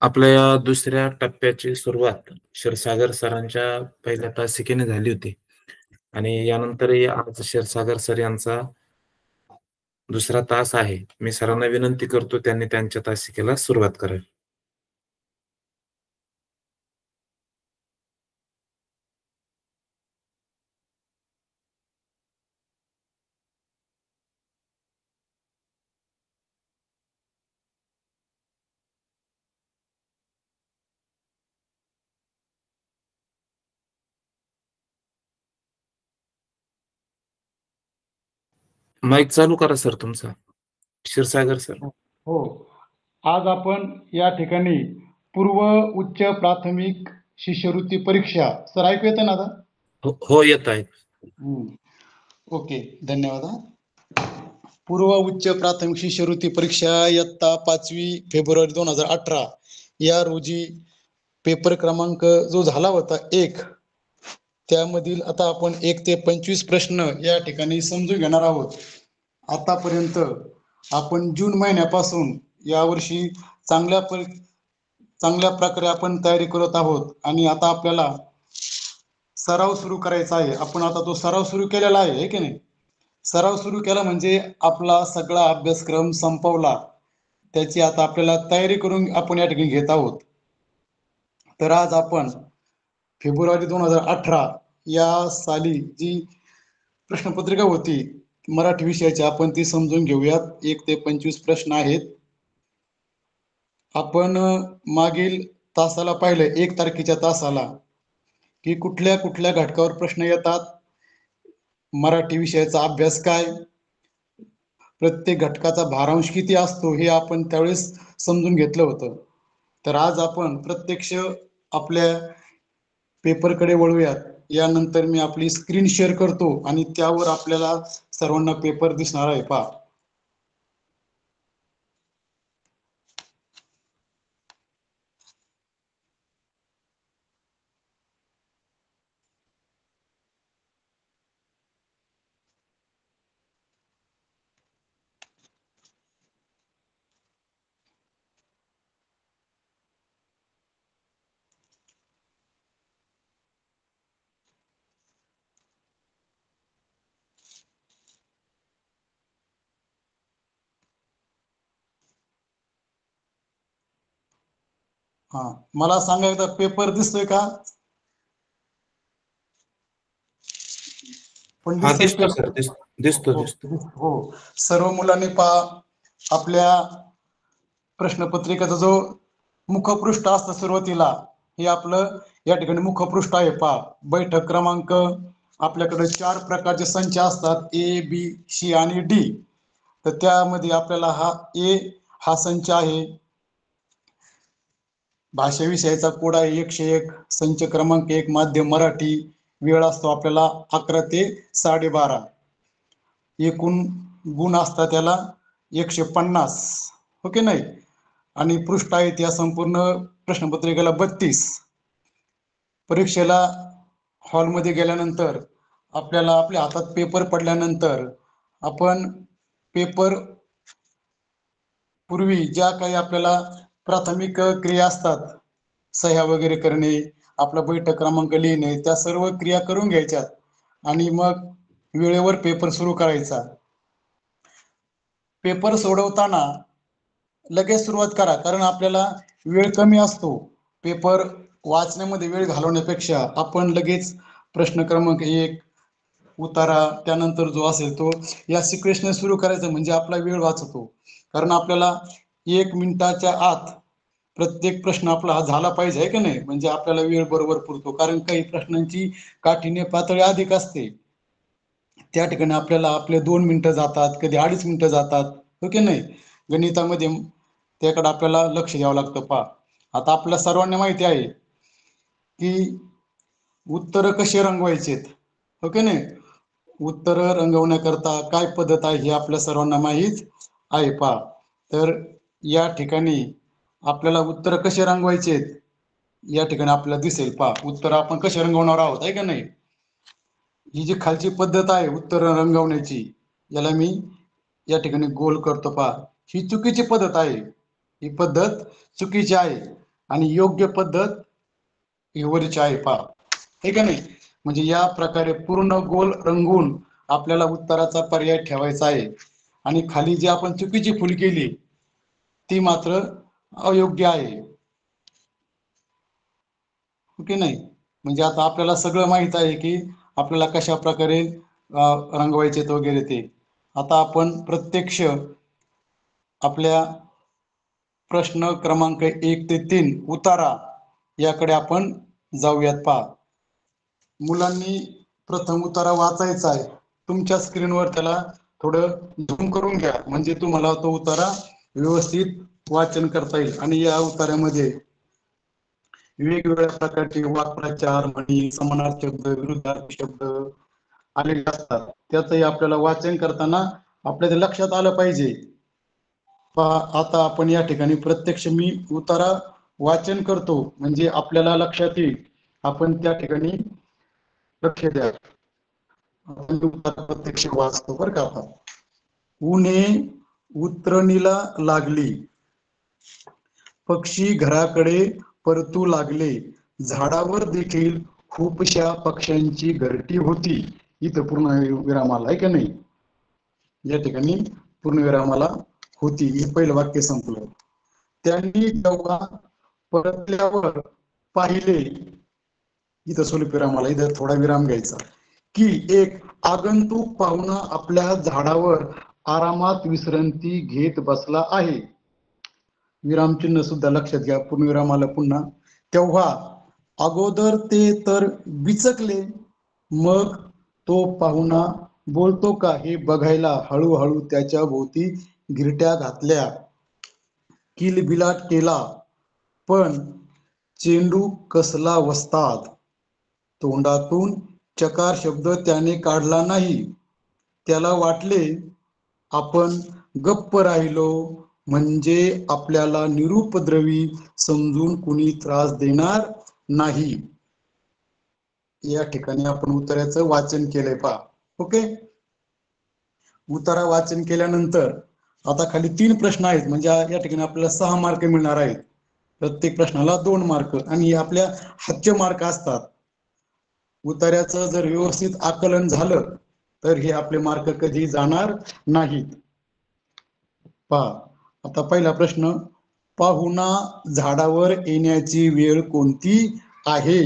आपल्या या दुसऱ्या टप्प्याची सुरुवात क्षीरसागर सरांच्या पहिल्या तासिकेने झाली होती आणि यानंतरही आज क्षीरसागर सर यांचा दुसरा तास आहे. मी सरांना विनंती करतो त्यांनी त्यांच्या तासिकेला सुरुवात करावी. माईक चालू करा सर तुमचा. क्षीरसागर सर. हो. आज आपण या ठिकाणी पूर्व उच्च प्राथमिक शिष्यवृत्ती परीक्षा सर ऐकू येतं ना आता? हो येत आहे. ओके, धन्यवाद. पूर्व उच्च प्राथमिक शिष्यवृत्ती परीक्षा इयत्ता 5वी फेब्रुवारी 2018 या रोजी पेपर क्रमांक जो झाला होता 1, त्यामधील आता आपण 1 ते 25 प्रश्न या ठिकाणी समजून घेणार आहोत. आतापर्यंत आपण जून महिन्यापासून यावर्षी चांगल्या प्रकारे आपण तयारी करत आहोत आणि आता आपल्याला सराव सुरू करायचा आहे. आपण आता तो सराव सुरू केलेला आहे की नाही? सराव सुरू केला म्हणजे आपला सगळा अभ्यासक्रम संपवला, त्याची आता आपल्याला तयारी करून आपण या ठिकाणी घेत आहोत. तर आज आपण फेब्रुवारी 2018 या साली जी प्रश्नपत्रिका होती मराठी विषयाची आपण ती समजून घेऊयात. 1 ते 25 प्रश्न आहेत. आपण मागील तासाला पाहिलं 1 तारखेच्या तासाला की कुठल्या कुठल्या घटकावर प्रश्न येतात, मराठी विषयाचा अभ्यास काय, प्रत्येक घटकाचा भारांश किती असतो हे आपण त्यावेळेस समजून घेतलं होतं. तर आज आपण प्रत्यक्ष आपल्या पेपरकडे वळूयात. यानंतर मी आपली स्क्रीन शेअर करतो आणि त्यावर आपल्याला सर्वांना पेपर दिसणार आहे. पहा. हा, मला सांगा एकदा पेपर दिसतोय का? पण हा दिसतोय दिसतो सर. पेपर? दिसतो. हो. सर्व मुलांनी पहा, आपल्या प्रश्नपत्रिकेचा जो मुखपृष्ठ असतं सुरुवातीला, हे आपलं या ठिकाणी मुखपृष्ठ आहे. पहा, बैठक क्रमांक आपल्याकडे 4 प्रकारचे संच असतात, A, B, C आणि D. तर त्यामध्ये आपल्याला हा A हा संच आहे. भाषा विषयाचा कोड आहे 101, संच क्रमांक 1 माध्यम मराठी. वेळ असतो आपल्याला 11 ते 12:30. एकूण गुण असतात त्याला 150. हो की नाही? आणि पृष्ठ आहेत या संपूर्ण प्रश्नपत्रिकेला 32. परीक्षेला हॉलमध्ये गेल्यानंतर आपल्याला आपल्या हातात पेपर पडल्यानंतर आपण पेपर पूर्वी ज्या काही आपल्याला प्राथमिक क्रिया असतात, सह्या वगैरे करणे, आपला बैठक क्रमांक लिहिणे, त्या सर्व क्रिया करून घ्यायच्यात आणि मग वेळेवर पेपर सुरू करायचा. पेपर सोडवताना लगेच सुरुवात करा, कारण आपल्याला वेळ कमी असतो. पेपर वाचण्यामध्ये वेळ घालवण्यापेक्षा आपण लगेच प्रश्न क्रमांक 1 उतारा, त्यानंतर जो असेल तो या सिक्वेन्सने सुरू करायचं, म्हणजे आपला वेळ वाचतो. कारण आपल्याला 1 मिनिटाच्या आत प्रत्येक प्रश्न आपला हा झाला पाहिजे, आहे की नाही? म्हणजे आपल्याला वेळ बरोबर पुरतो. कारण काही प्रश्नांची काठिण्य पातळी अधिक असते. त्या ठिकाणी आपल्याला आपले 2 मिनिटं जातात, कधी 2.5 मिनिटं जातात, हो की नाही? गणितामध्ये त्याकडे आपल्याला लक्ष द्यावं लागतं. पहा, आता आपल्या सर्वांना माहिती आहे की उत्तर कसे रंगवायचेत, हो की नाही? उत्तर रंगवण्याकरता काय पद्धत आहे हे आपल्या सर्वांना माहीत आहे. पहा, तर या ठिकाणी आपल्याला उत्तर कसे रंगवायचेत या ठिकाणी आपल्याला दिसेल. पहा, उत्तर आपण कसे रंगवणार आहोत, आहे का नाही? ही जी खालची पद्धत आहे उत्तर रंगवण्याची, याला मी या ठिकाणी गोल करतो. पहा, ही चुकीची पद्धत आहे. ही पद्धत चुकीची आहे. आणि योग्य पद्धत ही वरची आहे पहा, हे का नाही. म्हणजे या प्रकारे पूर्ण गोल रंगवून आपल्याला उत्तराचा पर्याय ठेवायचा आहे आणि खाली जी आपण चुकीची फुल केली ती मात्र अयोग्य आहे. ओके नाही. म्हणजे आता आपल्याला सगळं माहित आहे की आपल्याला कशा प्रकारे रंगवायचे वगैरे ते. आता आपण प्रत्यक्ष आपल्या प्रश्न क्रमांक 1 ते 3 उतारा याकडे आपण जाऊयात पहा. मुलांनी प्रथम उतारा वाचायचा आहे. तुमच्या स्क्रीनवर त्याला थोडं झूम करून घ्या, म्हणजे तुम्हाला तो उतारा व्यवस्थित वाचन करता येईल. आणि या उतार्यामध्ये वेगवेगळ्या प्रकारचे वाक्प्रचार, म्हणी, समानार्थी शब्द, विरुद्धार्थी शब्द आलेले असतात. त्याचंही आपल्याला वाचन करताना आपल्या ते लक्षात आलं पाहिजे. पहा, आता आपण या ठिकाणी प्रत्यक्ष मी उतारा वाचन करतो, म्हणजे आपल्याला लक्षात येईल. आपण त्या ठिकाणी लक्ष द्या. आपण उतारा प्रत्यक्ष वाचतो बरं का. आता उन्हे उतरणीला लागली, पक्षी घराकडे परतू लागले, झाडावर देखील खूपशा पक्ष्यांची घरटी होती. इथं पूर्ण विरामाला आहे का नाही. या ठिकाणी पूर्ण विरामाला होती हे पहिलं वाक्य संपलं. त्यांनी तेव्हा परतल्यावर पाहिले, इथं स्वल्प विरामाला, इथं थोडा विराम घ्यायचा, की एक आगंतुक पाहुणा आपल्या झाडावर आरामात विश्रांती घेत बसला आहे. विरामचिन्ह सुद्धा लक्षात घ्या पूर्णविरामाला पुन्हा. तेव्हा अगोदर ते तर बिचकले, मग तो पाहुणा बोलतो का हे बघायला हळूहळू त्याच्या भोवती गिरट्या घातल्या, किलबिलाट केला, पण चेंडू कसला वस्ताद. तोंडातून चकार शब्द त्याने काढला नाही. त्याला वाटले आपण गप्प राहिलो म्हणजे आपल्याला निरुपद्रवी समजून कुणी त्रास देणार नाही. या ठिकाणी आपण उतार्याचं वाचन केलंय पहा. ओके. उतारा वाचन केल्यानंतर आता खाली 3 प्रश्न आहेत, म्हणजे या ठिकाणी आपल्याला 6 मार्क मिळणार आहेत. प्रत्येक प्रश्नाला 2 मार्क आणि आपल्या हातचे मार्क असतात. उतार्याचं जर व्यवस्थित आकलन झालं तर हे आपले मार्क कधी जाणार नाहीत. पहा, आता पहिला प्रश्न, पाहुणा झाडावर येण्याची वेळ कोणती आहे.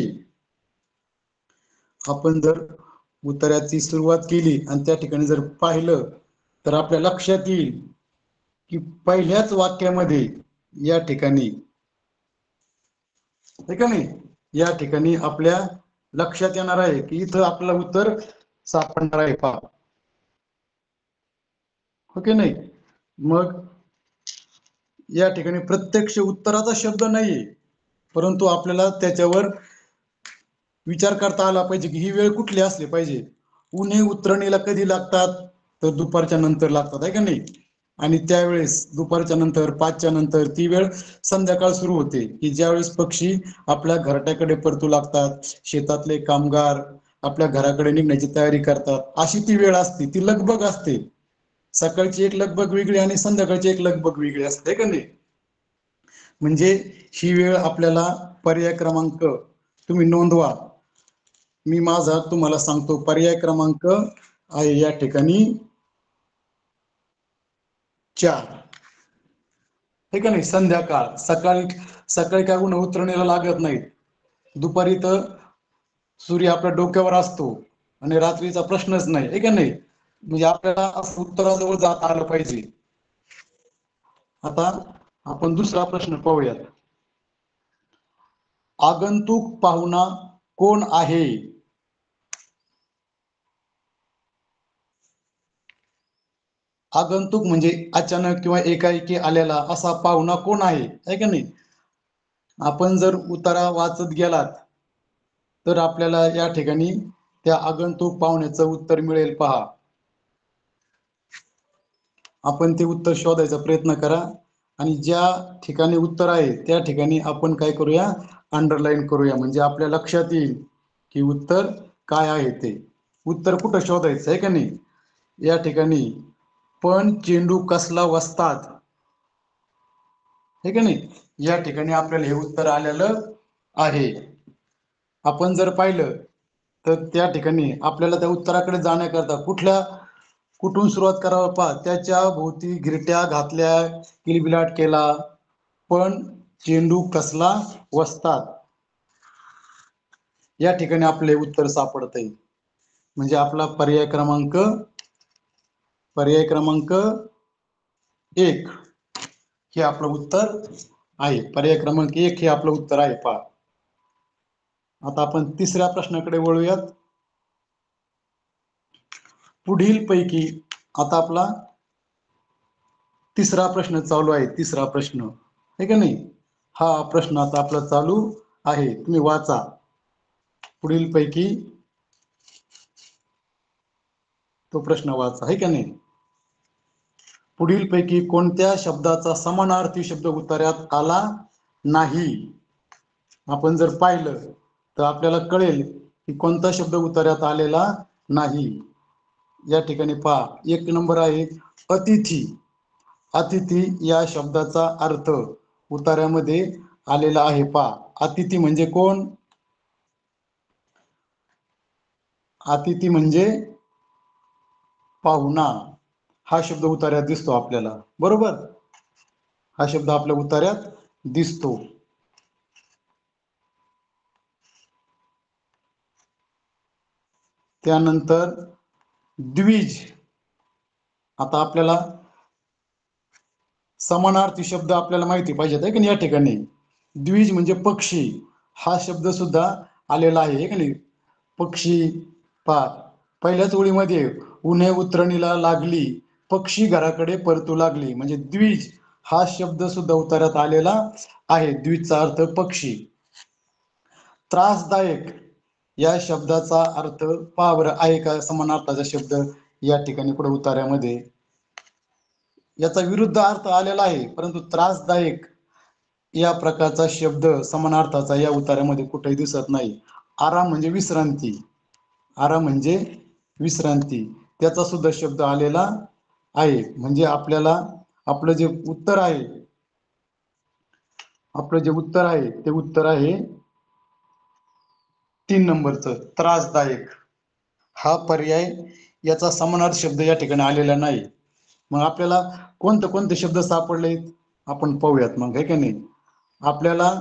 आपण जर उतार्याची सुरुवात केली आणि त्या ठिकाणी जर पाहिलं तर आपल्या लक्षात येईल की पहिल्याच वाक्यामध्ये या ठिकाणी, हे का नाही, या ठिकाणी आपल्या लक्षात येणार आहे की इथं आपलं उत्तर सापडणार आहे पहा. ओके नाही. मग या ठिकाणी प्रत्यक्ष उत्तराचा शब्द नाहीये, परंतु आपल्याला त्याच्यावर विचार करता आला पाहिजे की ही वेळ कुठली असली पाहिजे. उन्हे उतरणीला कधी लागतात, तर दुपारच्या नंतर लागतात, आहे का नाही. आणि त्यावेळेस दुपारच्या नंतर 5च्या नंतर ती वेळ संध्याकाळ सुरू होते, की ज्यावेळेस पक्षी आपल्या घरट्याकडे परतू लागतात, शेतातले कामगार आपल्या घराकडे निघण्याची तयारी करतात, अशी ती वेळ असते, ती लगबग असते. सकाळची एक लगबग वेगळी आणि संध्याकाळची एक लगबग वेगळी असते का नाही. म्हणजे ही वेळ आपल्याला पर्याय क्रमांक तुम्ही नोंदवा. मी माझा तुम्हाला सांगतो, पर्याय क्रमांक आहे या ठिकाणी 4, हे का नाही. संध्याकाळ, सकाळी सकाळी काय ऊन उतरणीला लागत नाही. दुपारी तर सूर्य आपल्या डोक्यावर असतो आणि रात्रीचा प्रश्नच नाही, हे का नाही. म्हणजे आपल्याला उत्तराजवळ जात आलं पाहिजे. आता आपण दुसरा प्रश्न पाहूयात. आगंतुक पाहुणा कोण आहे. आगंतुक म्हणजे अचानक किंवा एकाएकी आलेला असा पाहुणा कोण आहे का नाही. आपण जर उतारा वाचत गेलात तर आपल्याला या ठिकाणी त्या आगंतुक पाहुण्याचं उत्तर मिळेल पहा. आपण ते उत्तर शोधायचा प्रयत्न करा आणि ज्या ठिकाणी उत्तर आहे त्या ठिकाणी आपण काय करूया, अंडरलाईन करूया, म्हणजे आपल्या लक्षात येईल की उत्तर काय आहे ते. उत्तर कुठं शोधायचं आहे का नाही. या ठिकाणी पण चेंडू कसला वस्ताद, हे का नाही. या ठिकाणी आपल्याला हे उत्तर आलेलं आहे. आपण जर पाहिलं तर त्या ठिकाणी आपल्याला त्या उत्तराकडे जाण्याकरता कुठून सुरुवात करावं पहा. त्याच्या भोवती गिरट्या घातल्या, किलबिलाट केला, पण चेंडू कसला वस्तात. या ठिकाणी आपले उत्तर सापडतंय. म्हणजे आपला पर्याय क्रमांक 1 हे आपलं उत्तर आहे. पर्याय क्रमांक 1 हे आपलं उत्तर आहे पहा. आता आपण तिसऱ्या प्रश्नाकडे वळूयात. पुढील पैकी आता आपला तिसरा प्रश्न चालू आहे. तिसरा प्रश्न आहे का नाही? हा प्रश्न आता आपला चालू आहे. तुम्ही वाचा. पुढील पैकी तो प्रश्न वाचा, आहे का नाही? पुढील पैकी कोणत्या शब्दाचा समानार्थी शब्द उत्तरात आला नाही? आपण जर पाहिलं तर आपल्याला कळेल की कोणता शब्द उत्तरात आलेला नाही. या ठिकाणी पहा, 1 नंबर आहे अतिथी. अतिथी या शब्दाचा अर्थ उतार्यामध्ये आलेला आहे पहा. अतिथी म्हणजे कोण? अतिथी म्हणजे पाहुणा. हा शब्द उतार्यात दिसतो आपल्याला, बरोबर? हा शब्द आपल्या उतार्यात दिसतो. त्यानंतर द्विज. आता आपल्याला समानार्थी शब्द आपल्याला माहिती पाहिजेत, आहे की नाही? या ठिकाणी द्विज म्हणजे पक्षी. हा शब्द सुद्धा आलेला आहे की नाही? पक्षी पहा, पहिल्याच ओळीमध्ये उन्हे उतरणीला लागली, पक्षी घराकडे परतू लागली. म्हणजे द्विज हा शब्द सुद्धा उतार्यात आलेला आहे. द्विजचा अर्थ पक्षी. त्रासदायक या शब्दाचा अर्थ पहा बरं, आहे का समानार्थाचा शब्द या ठिकाणी पुढे उतार्यामध्ये? याचा विरुद्ध अर्थ आलेला आहे, परंतु त्रासदायक या प्रकारचा शब्द समानार्थाचा या उतार्यामध्ये कुठेही दिसत नाही. आराम म्हणजे विश्रांती. आराम म्हणजे विश्रांती, त्याचा सुद्धा शब्द आलेला आहे. म्हणजे आपल्याला आपलं जे उत्तर आहे, ते उत्तर आहे 3 नंबरचं, त्रासदायक. हा पर्याय याचा समानार्थी शब्द या ठिकाणी आलेला नाही. मग आपल्याला कोणते शब्द सापडले आपण पाहूयात मग, आहे की नाही? आपल्याला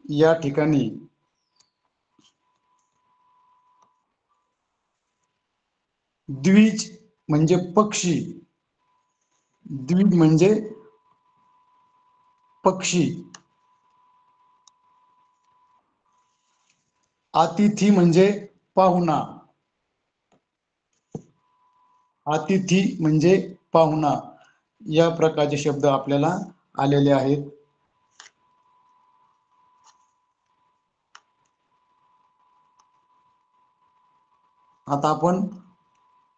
या ठिकाणी द्विज म्हणजे पक्षी. द्विज म्हणजे पक्षी. अतिथी म्हणजे पाहुणा. अतिथी म्हणजे पाहुणा. या प्रकारचे शब्द आपल्याला आलेले आहेत. आता आपण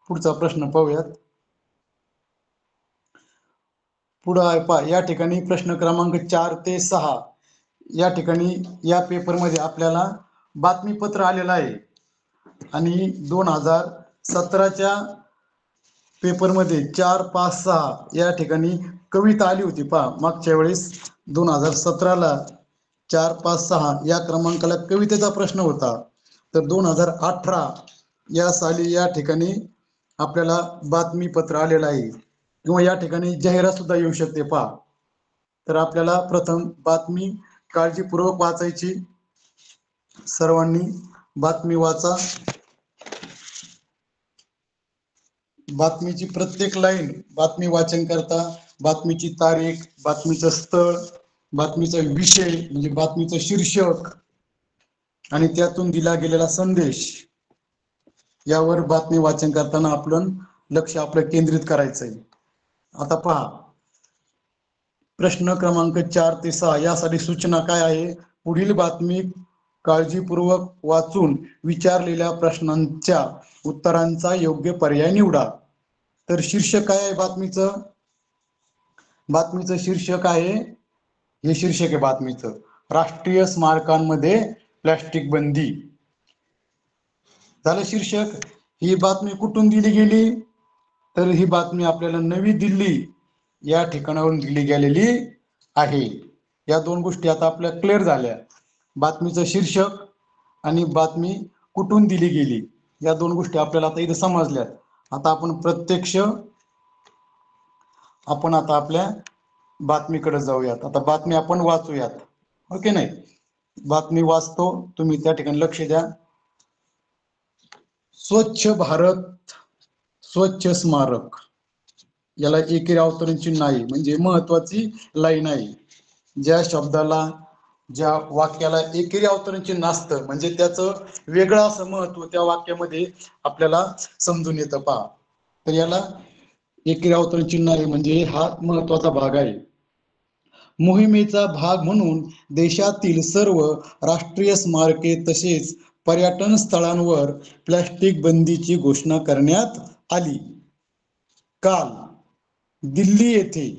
पुढचा प्रश्न पाहूयात. पुढे आहे पहा, या ठिकाणी प्रश्न क्रमांक 4 ते 6 या ठिकाणी या पेपरमध्ये आपल्याला बातमीपत्र आलेलं आहे. आणि 2017च्या पेपरमध्ये 4, 5, 6 या ठिकाणी कविता आली होती पहा. मागच्या वेळेस 2017ला 4, 5, 6 या क्रमांकाला कवितेचा प्रश्न होता. तर 2018 या साली या ठिकाणी आपल्याला बातमीपत्र आलेलं आहे, किंवा या ठिकाणी जाहिरात सुद्धा येऊ शकते पहा. तर आपल्याला प्रथम बातमी काळजीपूर्वक वाचायची. सर्वांनी बातमी वाचा. बातमीची प्रत्येक लाईन बातमी वाचन करता, बातमीची तारीख, बातमीचं स्थळ, बातमीचा विषय म्हणजे बातमीचं शीर्षक आणि त्यातून दिला गेलेला संदेश, यावर बातमी वाचन करताना आपलं लक्ष केंद्रित करायचंय. आता पहा, प्रश्न क्रमांक 4 ते 6 यासाठी सूचना काय आहे? पुढील बातमी काळजीपूर्वक वाचून विचारलेल्या प्रश्नांच्या उत्तरांचा योग्य पर्याय निवडा. तर शीर्षक काय आहे बातमीचं? बातमीचं शीर्षक आहे, हे शीर्षक आहे बातमीचं, राष्ट्रीय स्मारकांमध्ये प्लास्टिक बंदी. झालं शीर्षक. ही बातमी कुठून दिली गेली? तर ही बातमी आपल्याला नवी दिल्ली या ठिकाणावरून दिली गेलेली आहे. या दोन गोष्टी आता आपल्या क्लिअर झाल्या. बातमीचं शीर्षक आणि बातमी कुठून दिली गेली या दोन गोष्टी आपल्याला आता इथे समजल्यात. आता आपण आता आपल्या बातमीकडे जाऊयात. आता बातमी आपण वाचूयात. ओके नाही, बातमी वाचतो, तुम्ही त्या ठिकाणी लक्ष द्या. स्वच्छ भारत स्वच्छ स्मारक, याला एकेरी अवतरण चिन्ह आहे, म्हणजे महत्वाची लाईन आहे. ज्या शब्दाला, ज्या वाक्याला एकेरी अवतरण चिन्ह असतं म्हणजे त्याचं वेगळं असं महत्व त्या वाक्यामध्ये आपल्याला समजून येतं. पहा, तर याला एकेरी अवतरण चिन्ह आहे म्हणजे हा महत्वाचा भाग आहे. मोहिमेचा भाग म्हणून देशातील सर्व राष्ट्रीय स्मारके तसेच पर्यटन स्थळांवर प्लास्टिक बंदीची घोषणा करण्यात आली. काल दिल्ली येथे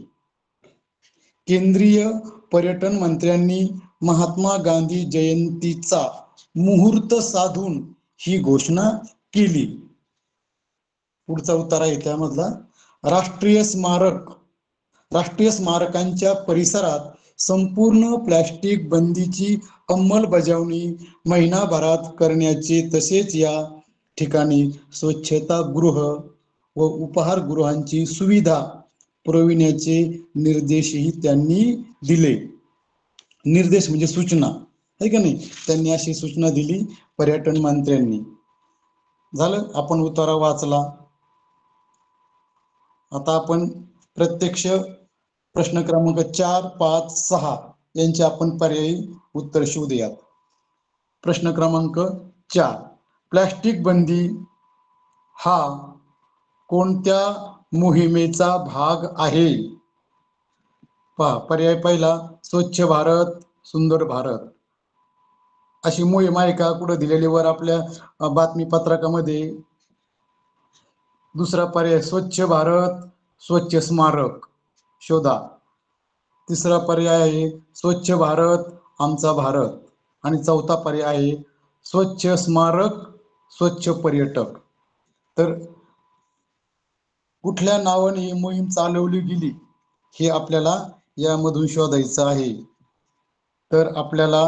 केंद्रीय पर्यटन मंत्र्यांनी महात्मा गांधी जयंतीचा मुहूर्त साधून ही घोषणा केली. पुढचा उतारा आहे त्यामधला, राष्ट्रीय स्मारकांच्या परिसरात संपूर्ण प्लास्टिक बंदीची अंमलबजावणी महिनाभरात करण्याचे तसेच या ठिकाणी स्वच्छतागृह व उपहारगृहांची सुविधा पुरविण्याचे निर्देशही त्यांनी दिले. निर्देश म्हणजे सूचना आहे का नाही, त्यांनी अशी सूचना दिली पर्यटन मंत्र्यांनी. झालं, आपण उतारा वाचला. आता आपण प्रत्यक्ष प्रश्न क्रमांक 4, 5, 6 यांचे आपण पर्यायी उत्तर शोधूयात. प्रश्न क्रमांक 4, प्लास्टिक बंदी हा कोणत्या मोहिमेचा भाग आहे? पहा, पर्याय पहिला स्वच्छ भारत सुंदर भारत अशी मोहीम आहे का कुठं दिलेली वर आपल्या बातमीपत्रकामध्ये? दुसरा पर्याय स्वच्छ भारत स्वच्छ स्मारक शोधा. तिसरा पर्याय आहे स्वच्छ भारत आमचा भारत. आणि चौथा पर्याय आहे स्वच्छ स्मारक स्वच्छ पर्यटक. तर कुठल्या नावाने ही मोहीम चालवली गेली हे आपल्याला यामधून शोधायचं आहे. तर आपल्याला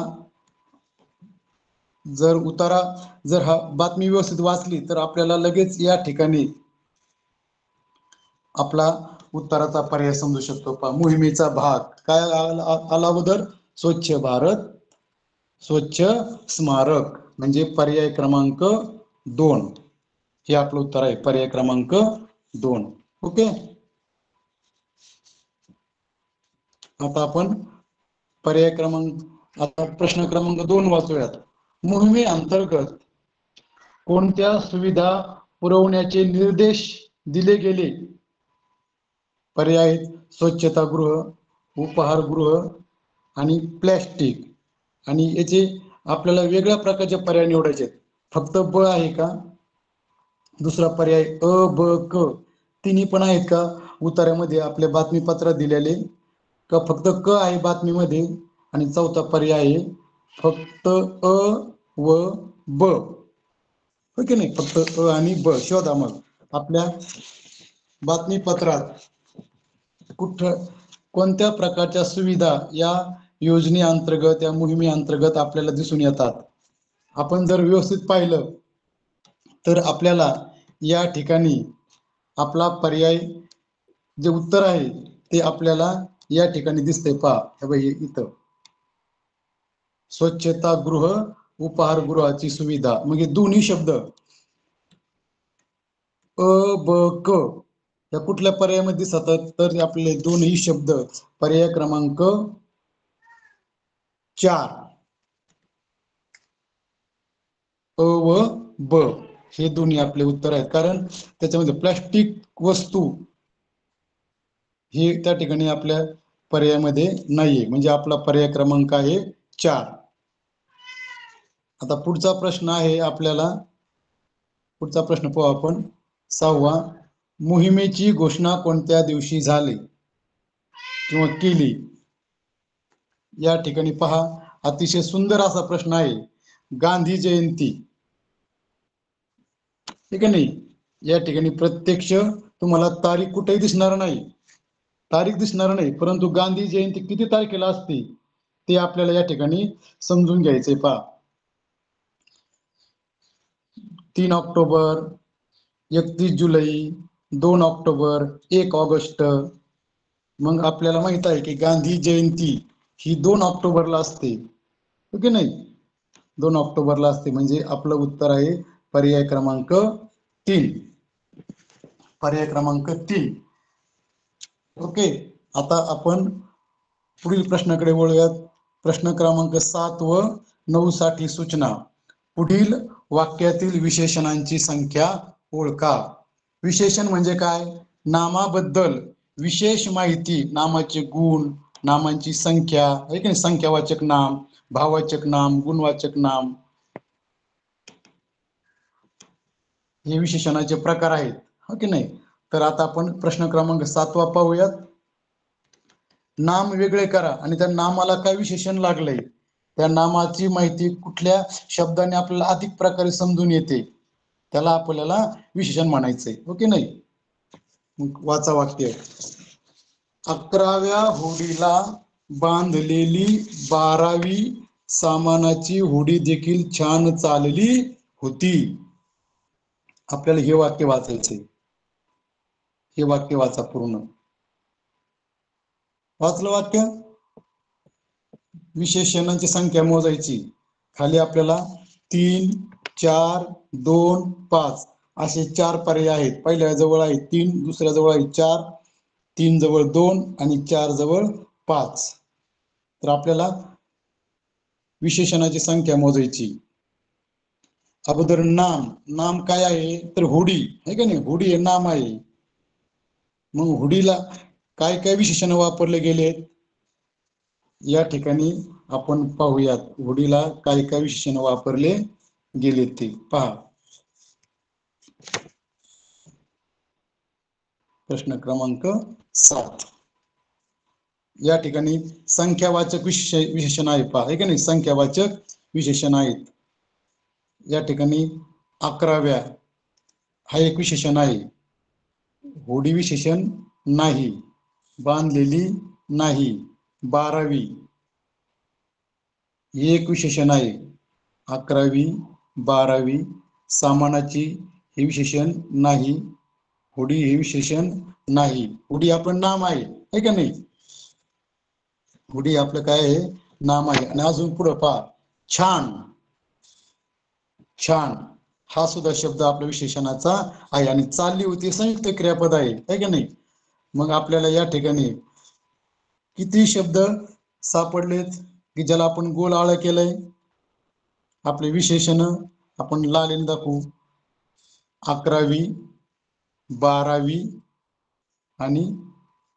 जर हा बातमी व्यवस्थित वाचली तर आपल्याला लगेच या ठिकाणी आपला उत्तराचा पर्याय समजू शकतो. पहा, मोहिमेचा भाग काय आला अगोदर? स्वच्छ भारत स्वच्छ स्मारक म्हणजे पर्याय क्रमांक 2 हे आपलं उत्तर आहे, पर्याय क्रमांक 2. ओके, आता आपण आता प्रश्न क्रमांक 2 वाचूयात. मोहिमे अंतर्गत कोणत्या सुविधा पुरवण्याचे निर्देश दिले गेले? पर्याय स्वच्छतागृह, उपहारगृह आणि प्लॅस्टिक. आणि याचे आपल्याला वेगळ्या प्रकारचे पर्याय निवडायचे. फक्त ब आहे का? दुसरा पर्याय अ, ब, क तिन्ही पण आहेत का उत्तरामध्ये आपल्या बातमीपत्रात दिलेले? का फक्त क आहे बातमीमध्ये? आणि चौथा पर्याय आहे फक्त अ व ब. हो की नाही, फक्त अ आणि ब शोधा. मग आपल्या बातमीपत्रात कोणत्या प्रकारच्या सुविधा या योजनेअंतर्गत या मोहिमेअंतर्गत आपल्याला दिसून येतात? आपण जर व्यवस्थित पाहिलं तर आपल्याला या ठिकाणी आपला पर्याय जे उत्तर आहे ते आपल्याला या ठिकाणी दिसते. पहा इथं स्वच्छतागृह उपहारगृहाची सुविधा, म्हणजे दोन्ही शब्द अ ब क या कुठल्या पर्यायामध्ये दिसतात? तर आपले दोन्ही शब्द पर्याय क्रमांक 4 अ व ब हे दोन्ही आपले उत्तर आहेत. कारण त्याच्यामध्ये प्लास्टिक वस्तू हे त्या ठिकाणी आपल्या पर्यायामध्ये नाहीये, म्हणजे आपला पर्याय क्रमांक आहे 4. आता पुढचा प्रश्न आहे आपल्याला, पुढचा प्रश्न पाहू आपण 6वा. मोहिमेची घोषणा कोणत्या दिवशी झाली किंवा केली? या ठिकाणी पहा, अतिशय सुंदर असा प्रश्न आहे. गांधी जयंती, ठीक आहे नाही, या ठिकाणी प्रत्यक्ष तुम्हाला तारीख कुठेही दिसणार नाही, तारीख दिसणार नाही, परंतु गांधी जयंती किती तारखेला असते ते आपल्याला या ठिकाणी समजून घ्यायचंय. पहा, 3 ऑक्टोबर, 31 जुलै, 2 ऑक्टोबर, 1 ऑगस्ट. मग आपल्याला माहित आहे की गांधी जयंती ही 2 ऑक्टोबरला असते, हो की नाही? 2 ऑक्टोबरला असते. म्हणजे आपलं उत्तर आहे पर्याय क्रमांक 3. पर्याय क्रमांक 3. ओके, आता आपण पुढील प्रश्नाकडे वळूयात. प्रश्न क्रमांक 7 व 9 साठी सूचना. पुढील वाक्यातील विशेषणांची संख्या ओळखा. विशेषण म्हणजे काय? नामाबद्दल विशेष माहिती, नामाचे गुण, नामांची संख्या, आहे की नाही? संख्यावाचक नाम, भाववाचक नाम, गुणवाचक नाम, हे विशेषणाचे प्रकार आहेत, हो की नाही? तर आता आपण प्रश्न क्रमांक 7 पाहूयात. नाम वेगळे करा आणि त्या नामाला काय विशेषण लागलंय, त्या नामाची माहिती कुठल्या शब्दाने आपल्याला अधिक प्रकारे समजून येते, त्याला आपल्याला विशेषण म्हणायचंय, हो की नाही? वाचा वाक्य. 11व्या होडीला बांधलेली 12वी सामानाची होडी देखील छान चालली होती. आपल्याला हे वाक्य वाचायचंय. हे वाक्य वाचा पूर्ण. वाचलं वाक्य? विशेषणांची संख्या मोजायची. खाली आपल्याला 3, 4, 2, 5 असे 4 पर्याय आहेत. पहिल्या जवळ आहे 3, दुसऱ्या जवळ आहे 4, 3 जवळ 2 आणि 4 जवळ 5. तर आपल्याला विशेषणाची संख्या मोजायची. अगोदर नाम. नाम काय आहे? तर होडी, आहे का नाही? होडी हे नाम आहे. मग होडीला काय काय विशेषण वापरले गेलेत या ठिकाणी आपण पाहूयात. होडीला काय काय विशेषण वापरले गेले ते पहा. प्रश्न क्रमांक 7. या ठिकाणी संख्यावाचक विशेषण आहे. पहा, आहे का नाही? संख्यावाचक विशेषण आहेत. या ठिकाणी 11व्या हा एक विशेषण आहे. होडी विशेषण नाही. बांधलेली नाही. 12वी हे एक विशेषण आहे. 11वी, 12वी, सामानाची हे विशेषण नाही. होडी हे विशेषण नाही. होडी आपलं नाम आहे का नाही? होडी आपलं काय आहे? नाम आहे. आणि अजून पुढे पहा, छान. छान हा सुद्धा शब्द आपल्या विशेषणाचा आहे. आणि चालली होती संयुक्त क्रियापद आहे का नाही? मग आपल्याला या ठिकाणी किती शब्द सापडलेत की ज्याला आपण गोल आळ केलंय? आपले विशेषण आपण लालीन दाखवू. 11वी, 12वी आणि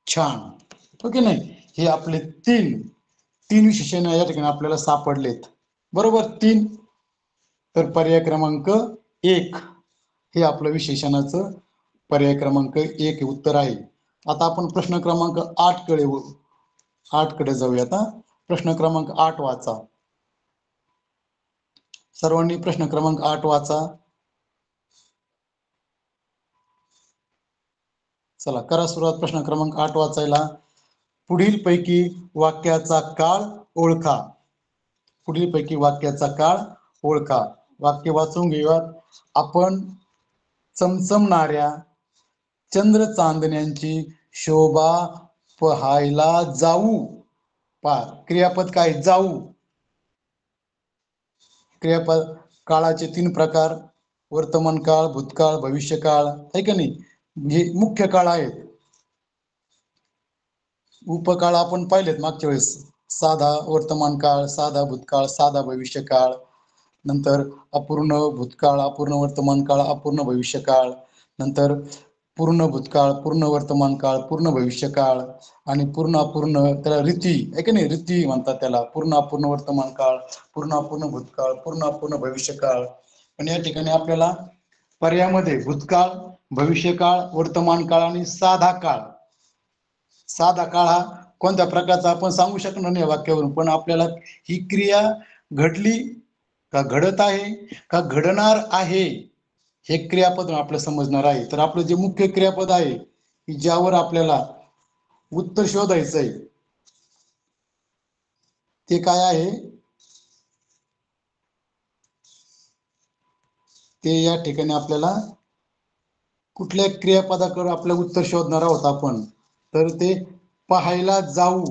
छान, ओके नाही? हे आपले तीन विशेषण या ठिकाणी आपल्याला सापडलेत. बरोबर, 3. तर पर्याय क्रमांक 1 हे आपलं विशेषणाचं पर्याय क्रमांक 1 उत्तर आहे. आता आपण प्रश्न क्रमांक 8 कडे जाऊयात. प्रश्न क्रमांक 8 वाचा. सर्वांनी प्रश्न क्रमांक 8 वाचा. चला करा सुरुवात प्रश्न क्रमांक 8 वाचायला. पुढील पैकी वाक्याचा काळ ओळखा. पुढील पैकी वाक्याचा काळ ओळखा. वाक्य वाचून घेऊयात. आपण चमचमणाऱ्या चंद्र चांदण्यांची शोभा पाहायला जाऊ. पहा, क्रियापद काय? जाऊ. क्रियापद काळाचे 3 प्रकार, वर्तमान काळ, भूतकाळ, भविष्यकाळ, आहे का नाही? हे मुख्य काळ आहेत. उपकाळ आपण पाहिलेत मागच्या वेळेस. साधा वर्तमान काळ, साधा भूतकाळ, साधा भविष्यकाळ, नंतर अपूर्ण भूतकाळ, अपूर्ण वर्तमान काळ, अपूर्ण भविष्यकाळ, नंतर पूर्ण भूतकाळ, पूर्ण वर्तमान काळ, पूर्ण भविष्यकाळ आणि पूर्ण अपूर्ण, त्याला रीती, आहे का नाही? रीती म्हणतात त्याला. पूर्ण अपूर्ण वर्तमान काळ, पूर्ण अपूर्ण भूतकाळ, पूर्ण अपूर्ण भविष्यकाळ. पण या ठिकाणी आपल्याला पर्यायामध्ये भूतकाळ, भविष्यकाळ, वर्तमान काळ आणि साधा काळ. साधा काळ हा कोणत्या प्रकारचा आपण सांगू शकणार नाही वाक्यावरून, पण आपल्याला ही क्रिया घडली का, घडत आहे का, घडणार आहे, हे क्रियापद आपल्याला समजणार आहे. तर आपलं जे मुख्य क्रियापद आहे की ज्यावर आपल्याला उत्तर शोधायचंय, ते काय आहे ते या ठिकाणी आपल्याला कुठल्या क्रियापदाकडे आपलं उत्तर शोधणार आहोत आपण, तर ते पाहायला जाऊ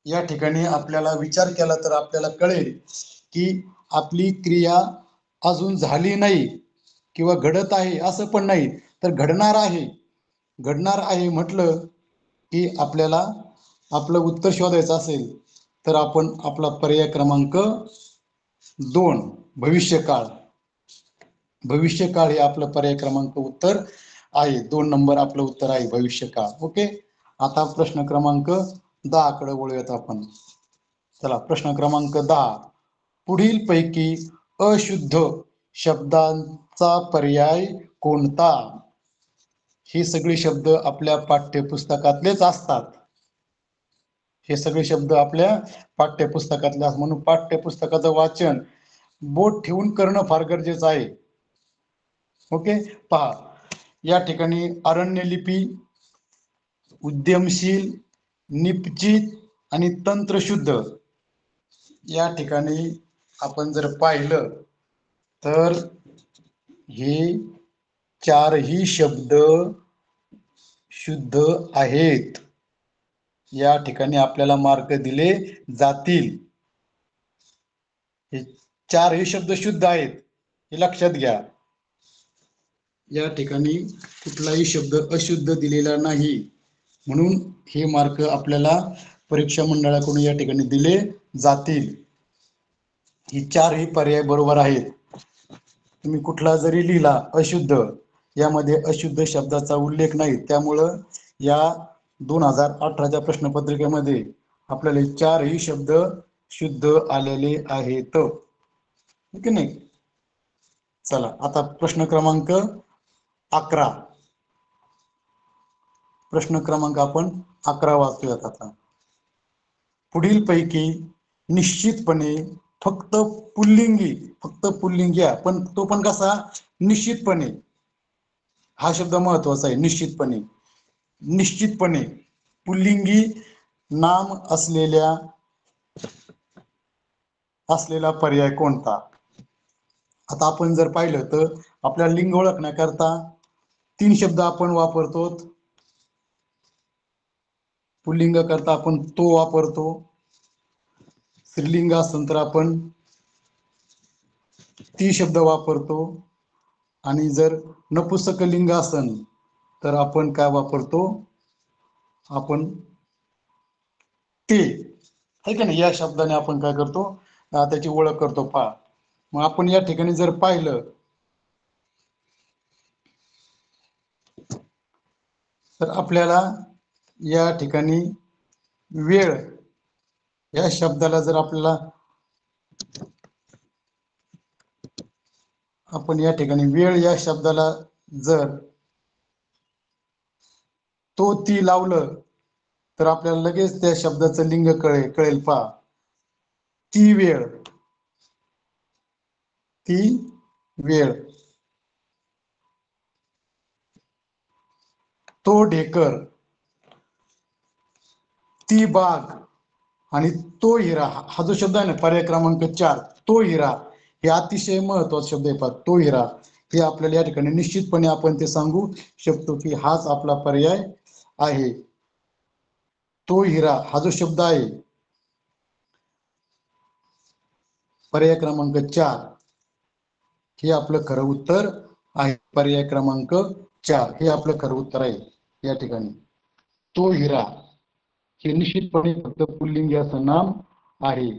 या ठिकाणी आपल्याला विचार केला तर आपल्याला कळेल की आपली क्रिया अजून झाली नाही किंवा घडत आहे असं पण नाही, तर घडणार आहे. घडणार आहे म्हटलं की आपल्याला आपलं उत्तर शोधायचं असेल तर आपण आपला पर्याय क्रमांक 2 भविष्यकाळ, भविष्यकाळ हे आपलं पर्याय क्रमांक उत्तर आहे. 2 नंबर आपलं उत्तर आहे भविष्यकाळ. ओके, आता प्रश्न क्रमांक 10 कडे वळूयात आपण. चला, प्रश्न क्रमांक 10, पुढील पैकी अशुद्ध शब्दांचा पर्याय कोणता? हे सगळे शब्द आपल्या पाठ्यपुस्तकातलेच असतात. हे सगळे शब्द आपल्या पाठ्यपुस्तकातले असतात, म्हणून पाठ्यपुस्तकाचं वाचन बोट ठेवून करणं फार गरजेचं आहे. ओके, पहा या ठिकाणी अरण्यलिपी, उद्यमशील, निपचित आणि तंत्रशुद्ध या ठिकाणी आपण जर पाहिलं तर हे चारही शब्द शुद्ध आहेत. या ठिकाणी आपल्याला मार्क दिले जातील. हे चारही शब्द शुद्ध आहेत हे लक्षात घ्या. या ठिकाणी कुठलाही शब्द अशुद्ध दिलेला नाही, म्हणून हे मार्क आपल्याला परीक्षा मंडळाकडून या ठिकाणी दिले जातील. ही चारही पर्याय बरोबर आहेत. तुम्ही कुठला जरी लिहिला अशुद्ध, यामध्ये अशुद्ध शब्दाचा उल्लेख नाही, त्यामुळं या 2018च्या प्रश्नपत्रिकेमध्ये आपल्याला चारही शब्द शुद्ध आलेले आहेत. ठीक आहे नाही. चला, आता प्रश्न क्रमांक 11. प्रश्न क्रमांक आपण 11 वाचूयात आता. पुढील पैकी निश्चितपणे फक्त पुल्लिंगी आहे, पण तो पण कसा? निश्चितपणे. हा शब्द महत्वाचा आहे, निश्चितपणे. निश्चितपणे पुल्लिंगी नाम असलेला पर्याय कोणता? आता आपण जर पाहिलं तर आपल्या लिंग ओळखण्याकरता 3 शब्द आपण वापरतो. पुल्लिंग करता आपण तो वापरतो, स्त्रीलिंग असेल तर आपण ती शब्द वापरतो, आणि जर नपुंसकलिंग असेल तर आपण काय वापरतो? आपण ते. है का नाही? या शब्दाने आपण काय करतो? त्याची ओळख करतो. पहा, मग आपण या ठिकाणी जर पाहिलं तर आपल्याला या ठिकाणी वेळ या शब्दाला जर आपल्याला आपण या ठिकाणी वेळ या शब्दाला जर तो ती लावलं तर आपल्याला लगेच त्या शब्दाचं लिंग कळेल. पहा, ती वेळ, ती वेळ. तो ढेकर, ती बाग आणि तो हिरा. हा जो शब्द आहे ना, पर्याय क्रमांक 4, तो हिरा, हे अतिशय महत्वाचा शब्द आहे. पहा, तो हिरा हे आपल्याला या ठिकाणी निश्चितपणे आपण ते सांगू शकतो की हाच आपला पर्याय आहे. तो हिरा हा जो शब्द आहे पर्याय क्रमांक 4, हे आपलं खरं उत्तर आहे. पर्याय क्रमांक 4 हे आपलं खरं उत्तर आहे. या ठिकाणी तो हिरा हे निश्चितपणे फक्त पुल्लिंगी असं नाम आहे.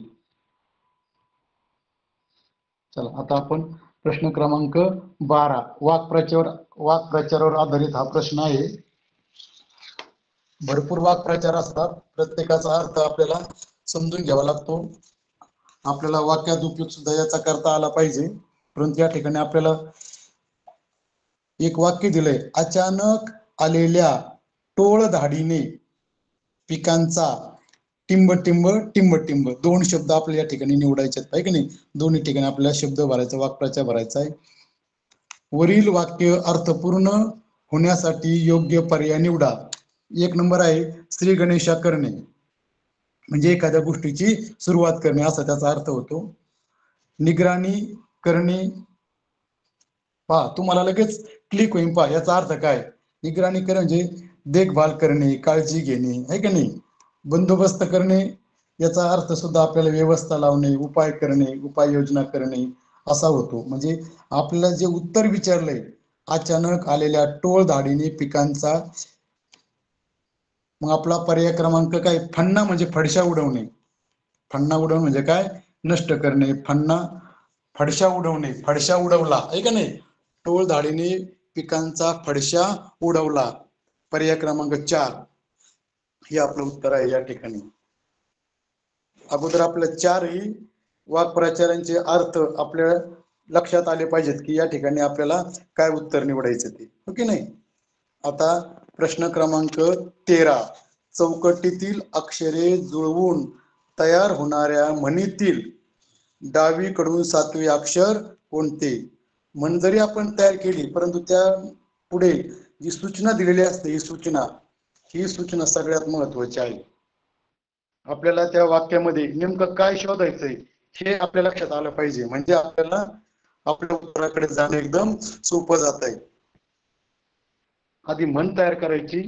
चला, आता आपण प्रश्न क्रमांक 12, वाक्प्रचारावर आधारित हा प्रश्न आहे. भरपूर वाक्प्रचार असतात, प्रत्येकाचा अर्थ आपल्याला समजून घ्यावा लागतो. आपल्याला वाक्यात उपयोग सुद्धा याचा करता आला पाहिजे. परंतु या ठिकाणी आपल्याला एक वाक्य दिलंय, अचानक आलेल्या टोळधाडीने पिकांचा टिंब टिंब टिंब टिंब. 2 शब्द आपल्याला या ठिकाणी निवडायचे आहेत, की नाही? दोन्ही ठिकाणी आपल्याला शब्द भरायचा, वाक्प्रचार भरायचा आहे. वरील वाक्य अर्थपूर्ण होण्यासाठी योग्य पर्याय निवडा. 1 नंबर आहे श्री गणेशा करणे. म्हणजे एखाद्या गोष्टीची सुरुवात करणे असा त्याचा अर्थ होतो. निगराणी करणे, पहा तुम्हाला लगेच क्लिक होईल, पहा याचा अर्थ काय. निगराणी करणे म्हणजे देखभाल करणे, काळजी घेणे, आहे का नाही. बंदोबस्त करणे याचा अर्थ सुद्धा आपल्याला व्यवस्था लावणे, उपाय करणे, उपाययोजना करणे असा होतो. म्हणजे आपल्याला जे उत्तर विचारलंय, अचानक आलेल्या टोळधाडीने पिकांचा, मग आपला पर्याय क्रमांक काय, फन्ना म्हणजे फडशा उडवणे. फन्ना उडवणे म्हणजे काय, नष्ट करणे. फन्ना फडशा उडवणे, फडशा उडवला, आहे का नाही. टोळधाडीने पिकांचा फडशा उडवला, पर्याय क्रमांक 4 हे आपलं उत्तर आहे या ठिकाणी. अगोदर आपल्या चारही वाक्प्रचारांचे अर्थ आपल्या लक्षात आले पाहिजेत की या ठिकाणी आपल्याला काय उत्तर निवडायचं ते, ओके नाही. आता प्रश्न क्रमांक 13, चौकटीतील अक्षरे जुळवून तयार होणाऱ्या म्हणीतील डावीकडून 7वे अक्षर कोणते. म्हण जरी आपण तयार केली परंतु त्या पुढे जी सूचना दिलेली असते, ही सूचना सगळ्यात महत्वाची आहे. आपल्याला त्या वाक्यामध्ये नेमकं काय शोधायचंय हे आपल्या लक्षात आलं पाहिजे, म्हणजे आपल्याला आपल्या उत्तराकडे जाणं एकदम सोपं जात आहे. आधी म्हण तयार करायची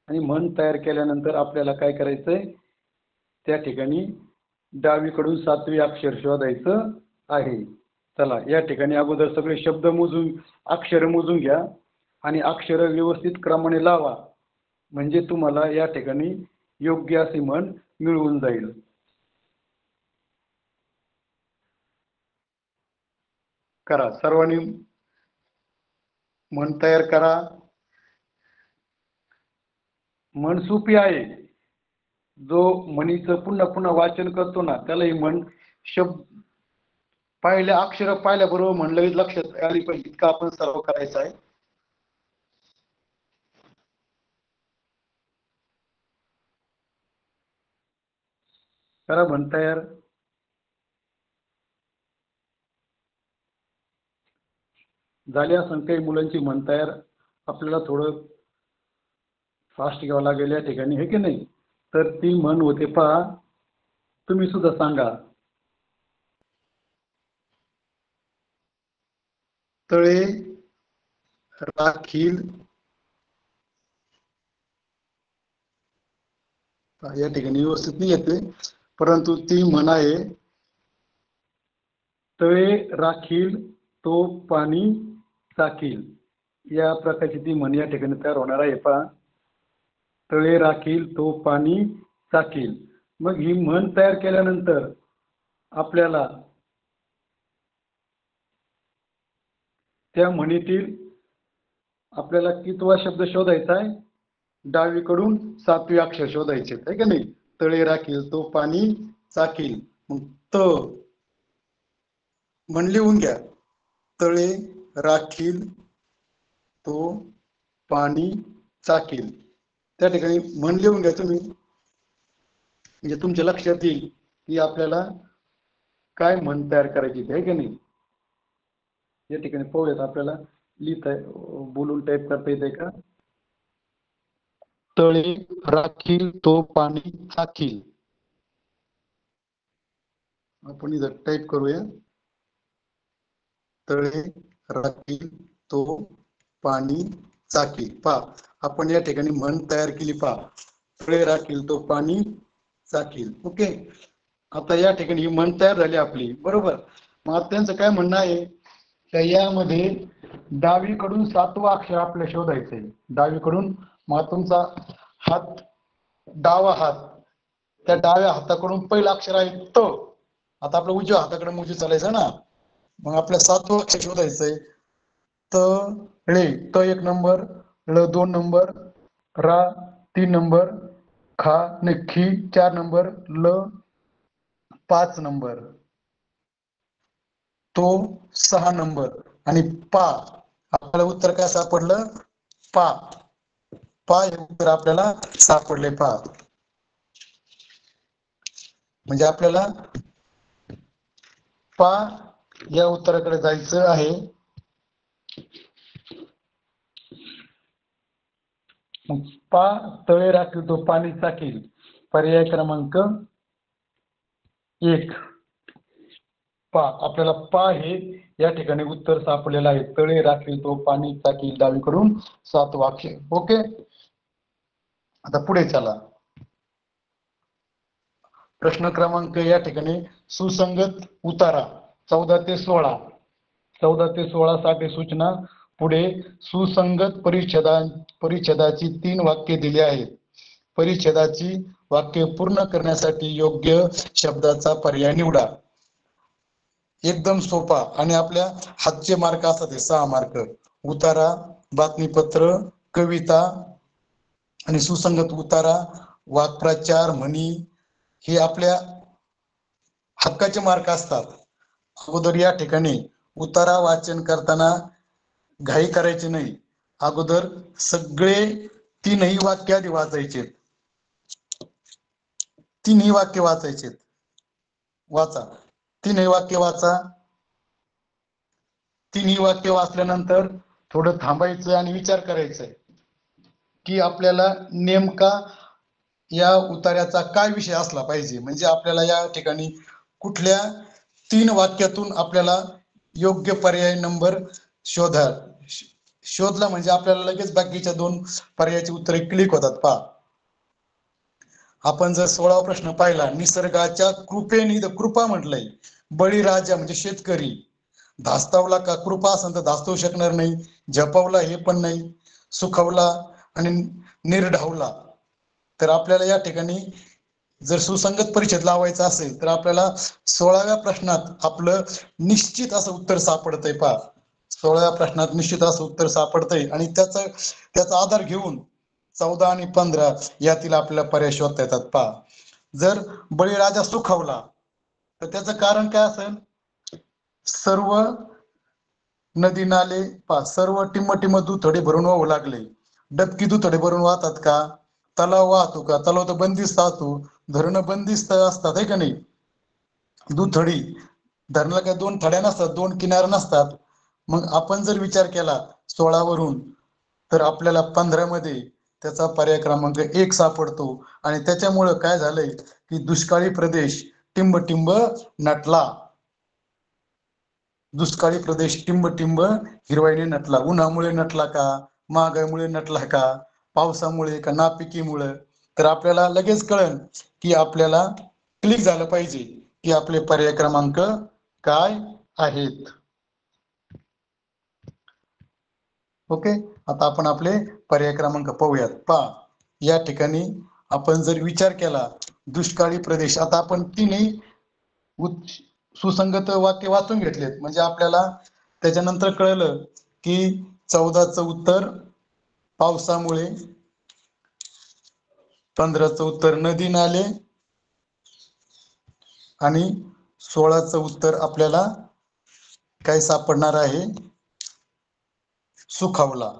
आणि म्हण तयार केल्यानंतर आपल्याला काय करायचंय, त्या ठिकाणी डावीकडून 7वे अक्षर शोधायचं आहे. चला या ठिकाणी अगोदर सगळे शब्द मोजून, अक्षर मोजून घ्या आणि अक्षर व्यवस्थित क्रमाने लावा, म्हणजे तुम्हाला या ठिकाणी योग्य असे म्हण मिळवून जाईल. करा सर्वांनी म्हण तयार करा. म्हण सोपी आहे. जो म्हणीचं पुन्हा पुन्हा वाचन करतो ना त्याला ही म्हण शब्द पाहिल्या अक्षर पाहिल्याबरोबर म्हण लगेच लक्षात आली पाहिजे, इतका आपण सराव करायचा आहे. करा म्हण तयार. झाली असं काही मुलांची म्हण तयार. आपल्याला थोडं फास्ट घ्यावं लागेल या ठिकाणी, हे की नाही. तर ती म्हण होते पहा, तुम्ही सुद्धा सांगा. तळे राखील, या ठिकाणी व्यवस्थित नाही येते परंतु ती म्हण आहे, तळे राखील तो पाणी चाखील. या प्रकारची ती म्हण या ठिकाणी तयार होणार आहे पहा. तळे राखील तो पाणी चाखील. मग ही म्हण तयार केल्यानंतर आपल्याला त्या म्हणीतील आपल्याला कितवा शब्द शोधायचा आहे, डावीकडून 7वे अक्षर शोधायचे आहे का नाही. तळे राखील तो पाणी चाखील, मग त म्हण लिहून घ्या. तळे राखील तो पाणी चाखील, त्या ठिकाणी म्हण लिहून घ्या तुम्ही, म्हणजे तुमच्या लक्षात येईल की आपल्याला काय म्हण तयार करायची आहे की नाही. या ठिकाणी पाहूयात आपल्याला लिहिता बोलून टाईप करता येते का. तळे राखील तो पाणी चाखील, आपण इथं टाईप करूया. तळे राखील तो पाणी चाखील. पहा आपण या ठिकाणी म्हण तयार केली पहा, तळे राखील तो पाणी चाखील. ओके, आता या ठिकाणी ही म्हण तयार झाली आपली, बरोबर. मग त्यांचं काय म्हणणं आहे, तर यामध्ये डावीकडून 7वं अक्षर आपल्याला शोधायचंय. डावीकडून, मग तुमचा हात डावा हात, त्या डाव्या हाताकडून पहिलं अक्षर आहे त. आता आपल्या उजव्या हाताकडे मोजी चालायचं ना, मग आपल्या 7वं अक्षर शोधायचंय. तळे, त 1 नंबर, ळ 2 नंबर, रा 3 नंबर, खा नाही खी 4 नंबर, ल 5 नंबर, तो 6 नंबर आणि पा. आपल्याला उत्तर काय सापडलं, पा. पा हे उत्तर आपल्याला सापडले पा. म्हणजे आपल्याला पा या उत्तराकडे जायचं आहे. पा तळे राखील तो पाणी चाखील, पर्याय क्रमांक 1 आपल्याला हे या ठिकाणी उत्तर सापडलेलं आहे. तळे राखील तो पाणी टाकील डावीकडून 7 वाक्य. ओके, आता पुढे चला. प्रश्न क्रमांक या ठिकाणी सुसंगत उतारा 14 ते 16 साठी सूचना. पुढे सुसंगत परिच्छेदाची 3 वाक्ये दिली आहेत. परिच्छेदाची वाक्य पूर्ण करण्यासाठी योग्य शब्दाचा पर्याय निवडा. एकदम सोपा आणि आपल्या हातचे मार्क असतात 6 मार्क. उतारा, बातमीपत्र, कविता आणि सुसंगत उतारा, वाक्प्रचार, म्हणी हे आपल्या हक्काचे मार्क असतात. अगोदर या ठिकाणी उतारा वाचन करताना घाई करायची नाही. अगोदर सगळे 3ही वाक्य आधी वाचायचे. 3ही वाक्य वाचायचे. वाचा 3ही वाक्य वाचा. 3ही वाक्य वाचल्यानंतर थोडं थांबायचं आणि विचार करायचा की आपल्याला नेमका या उतार्याचा काय विषय असला पाहिजे. म्हणजे आपल्याला या ठिकाणी कुठल्या 3 वाक्यातून आपल्याला योग्य पर्याय नंबर शोधला म्हणजे आपल्याला लगेच बाकीच्या 2 पर्यायाची उत्तरे क्लिक होतात. आपण जर 16वा प्रश्न पाहिला, निसर्गाच्या कृपेने, इथं कृपा म्हटलंय. बळीराजा म्हणजे शेतकरी. धास्तावला का, कृपा असेल तर धास्तवू शकणार नाही. झपावला हे पण नाही. सुखवला आणि निर्ढावला. तर आपल्याला या ठिकाणी जर सुसंगत परिच्छेद लावायचा असेल तर आपल्याला 16व्या प्रश्नात आपलं निश्चित असं उत्तर सापडतंय. 16व्या प्रश्नात निश्चित असं उत्तर सापडतंय आणि त्याचा आधार घेऊन 14 आणि 15 यातील आपल्याला पर्याय शोधता येतात. जर बळीराजा सुखवला तर त्याचं कारण काय असेल? सर्व नदी नाले सर्व टिंब दुथडी भरून वाहू लागले. डबकी दुथडी भरून वाहतात का? तलाव वाहतो का? तलाव तर बंदिस्त असतो. धरण बंदिस्त असतात आहे का नाही? दुथडी धरणाला काय 2 थड्या नसतात, 2 किनार नसतात. मग आपण जर विचार केला 16 वरून तर आपल्याला 15 मध्ये त्याचा पर्याय क्रमांक 1 सापडतो. आणि त्याच्यामुळे काय झालंय की दुष्काळी प्रदेश टिंब नटला. दुष्काळी प्रदेश टिंब हिरवाईने नटला. उन्हामुळे नटला का? महागाईमुळे नटला का? पावसामुळे का नापिकीमुळे? तर आपल्याला लगेच कळेल की आपल्याला क्लिक झालं पाहिजे की आपले पर्याय क्रमांक काय आहेत. ओके, आता आपण आपले पर्याय क्रमांक पाहूयात. या ठिकाणी आपण जर विचार केला दुष्काळी प्रदेश, आता आपण 3ही सुसंगत वाक्य वाचून घेतलेत म्हणजे आपल्याला त्याच्यानंतर कळलं की 14चं उत्तर पावसामुळे, 15चं उत्तर नदी नाले आणि 16चं उत्तर आपल्याला काय सापडणार आहे? सुखावला.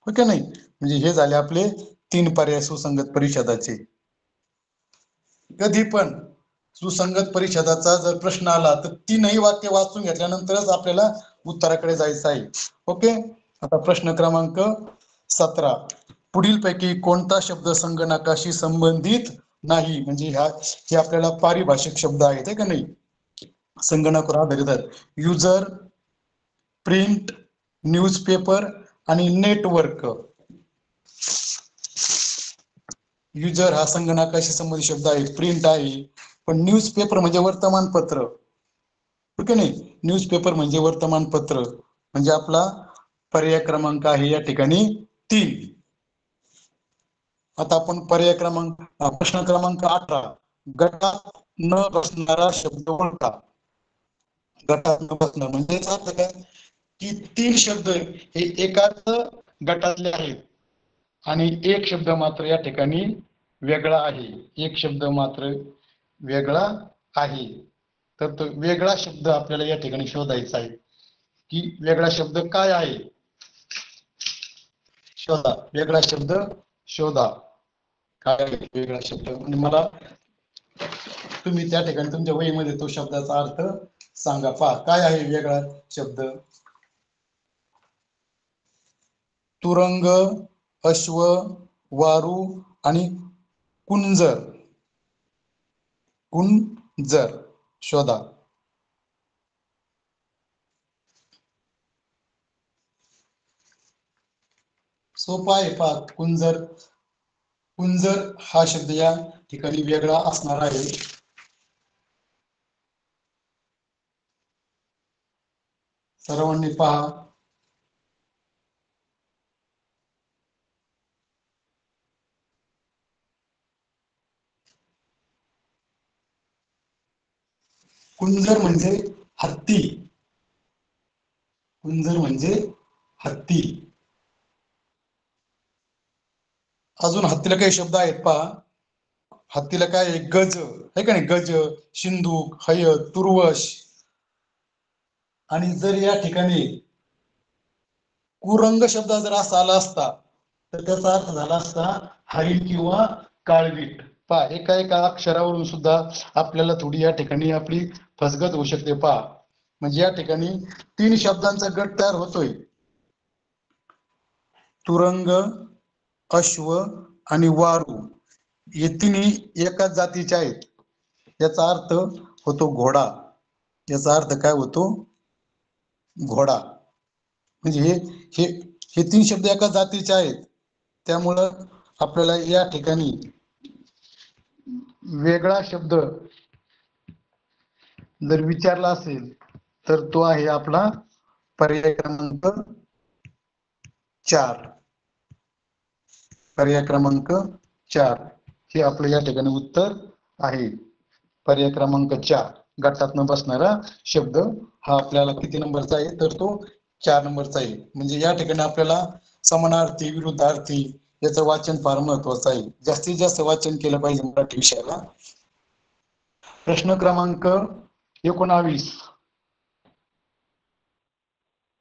ओके नाही, म्हणजे हे झाले आपले 3 पर्याय सुसंगत परिच्छेदाचे. कधी पण सुसंगत परिच्छेदाचा जर प्रश्न आला तर 3ही वाक्य वाचून घेतल्यानंतरच आपल्याला उत्तराकडे जायचं आहे. ओके, आता प्रश्न क्रमांक 17. पुढील पैकी कोणता शब्द संगणकाशी संबंधित नाही? म्हणजे हे आपल्याला पारिभाषिक शब्द आहेत का नाही, संगणकावर आधारित आहेत. युजर, प्रिंट, न्यूजपेपर आणि नेटवर्क. युजर हा संगणकाशी संबंधित शब्द आहे. प्रिंट आहे, पण न्यूजपेपर म्हणजे वर्तमानपत्र. ओके नाही, न्यूजपेपर म्हणजे वर्तमानपत्र. म्हणजे आपला पर्याय क्रमांक आहे या ठिकाणी 3. आता आपण पर्याय क्रमांक प्रश्न क्रमांक 18. गटात न बसणारा शब्द ओळखा. गटात न बसणार म्हणजे काय की 3 शब्द हे एकाच गटातले आहेत आणि एक शब्द मात्र या ठिकाणी वेगळा आहे. एक शब्द मात्र वेगळा आहे. तर तो वेगळा शब्द आपल्याला या ठिकाणी शोधायचा आहे की वेगळा शब्द काय आहे. शोधा, वेगळा शब्द शोधा. काय आहे वेगळा शब्द? म्हणजे मला तुम्ही त्या ठिकाणी तुमच्या वहीमध्ये तो शब्दाचा अर्थ सांगा. काय आहे वेगळा शब्द? तुरंग, अश्व, वारू आणि कुंजर. कुंजर शोधा. सोपा आहे पहा. कुंजर, कुंजर हा शब्द या ठिकाणी वेगळा असणार आहे. सर्वांनी पहा. कुंजर म्हणजे हत्ती. कुंजर म्हणजे हत्ती. अजून हत्तीला काही शब्द आहेत पहा. हत्तीला काय आहे? गज आहे का नाही? गज, शिंदूक, हयत, तुर्वश. आणि जर या ठिकाणी कुरंग शब्द जर असा आला असता तर त्याचा अर्थ झाला असता हरिण किंवा काळवीट. पहा, एका एका अक्षरावरून सुद्धा आपल्याला थोडी या ठिकाणी आपली फसगत होऊ शकते. पहा, म्हणजे या ठिकाणी 3 शब्दांचा गट तयार होतोय. तुरंग, अश्व आणि वारू हे तिन्ही एकाच जातीचे आहेत. याचा अर्थ होतो घोडा. याचा अर्थ काय होतो? घोडा. म्हणजे हे हे 3 शब्द एका जातीचे आहेत. त्यामुळं आपल्याला या ठिकाणी वेगळा शब्द जर विचारला असेल तर तो आहे आपला पर्याय क्रमांक 4. पर्याय क्रमांक 4 हे आपलं या ठिकाणी उत्तर आहे. पर्याय क्रमांक 4 गटातनं बसणारा शब्द हा आपल्याला किती नंबरचा आहे? तर तो 4 नंबरचा आहे. म्हणजे या ठिकाणी आपल्याला समानार्थी, विरुद्धार्थी याचं वाचन फार महत्वाचं आहे. जास्तीत जास्त वाचन केलं पाहिजे मराठी विषयाला. प्रश्न क्रमांक 19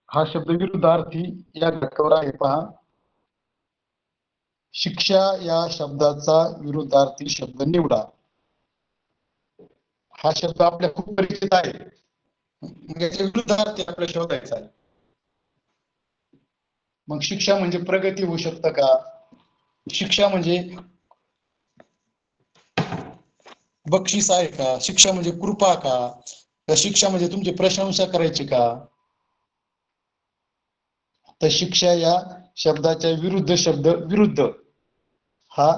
हा शब्द विरुद्धार्थी या घटकावर आहे. पहा, शिक्षा या शब्दाचा विरुद्धार्थी शब्द निवडा. हा शब्द आपल्या खूप परिचित आहे. याच्या विरुद्धार्थी आपल्याला शोधायचा आहे. मग शिक्षा म्हणजे प्रगती होऊ शकतं का? शिक्षा म्हणजे बक्षीस आहे का? शिक्षा म्हणजे कृपा का? शिक्षा म्हणजे तुमची प्रशंसा करायची का? तर शिक्षा या शब्दाच्या विरुद्ध शब्द विरुद्ध हा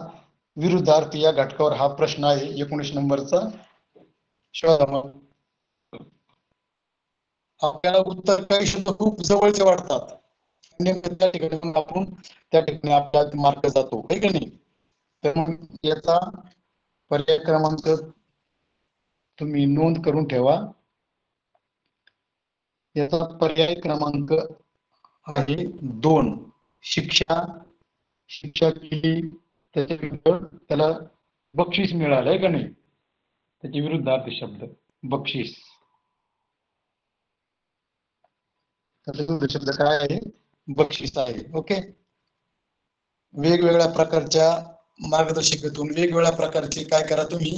विरुद्धार्थी या घटकावर हा प्रश्न आहे 19 नंबरचा. शोधा. मग आपल्याला उत्तर काही शब्द खूप जवळचे वाटतात. त्या ठिकाणी आपण त्या ठिकाणी आपला मार्क जातो, आहे का नाही? तर मग याचा पर्याय क्रमांक तुम्ही नोंद करून ठेवा. याचा पर्याय क्रमांक आहे 2. शिक्षा. शिक्षा केली त्याच्या विरुद्ध त्याला बक्षीस मिळालं, आहे का नाही? त्याच्या विरुद्धार्थी शब्द बक्षीस. त्याचा विरुद्ध शब्द काय आहे? बक्षीस आहे. ओके. वेगवेगळ्या प्रकारच्या मार्गदर्शिकेतून वेगवेगळ्या प्रकारचे काय करा तुम्ही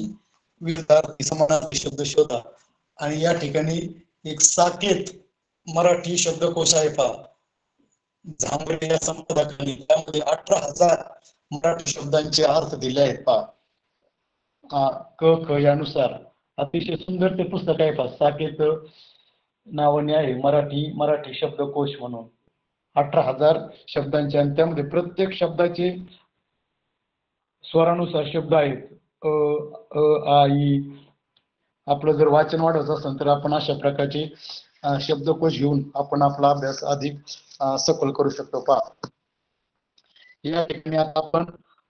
विरुद्धार्थी समानार्थी शब्द शोधा. आणि या ठिकाणी एक साकेत मराठी शब्दकोश आहे पहा. झांबरे या संपदाखाली त्यामध्ये 18,000 मराठी शब्दांचे अर्थ दिले आहेत पहा. क ख यानुसार अतिशय सुंदर ते पुस्तक आहे पहा. साकेत नावाने आहे. मराठी शब्दकोश म्हणून 18,000 शब्दांचे. आणि त्यामध्ये प्रत्येक शब्दाचे स्वरानुसार शब्द आहेत. आ ई. आपलं जर वाचन वाढवत असेल तर आपण अशा प्रकारचे शब्दकोश घेऊन आपण आपला अभ्यास अधिक सखोल करू शकतो. पहा, या ठिकाणी आता आपण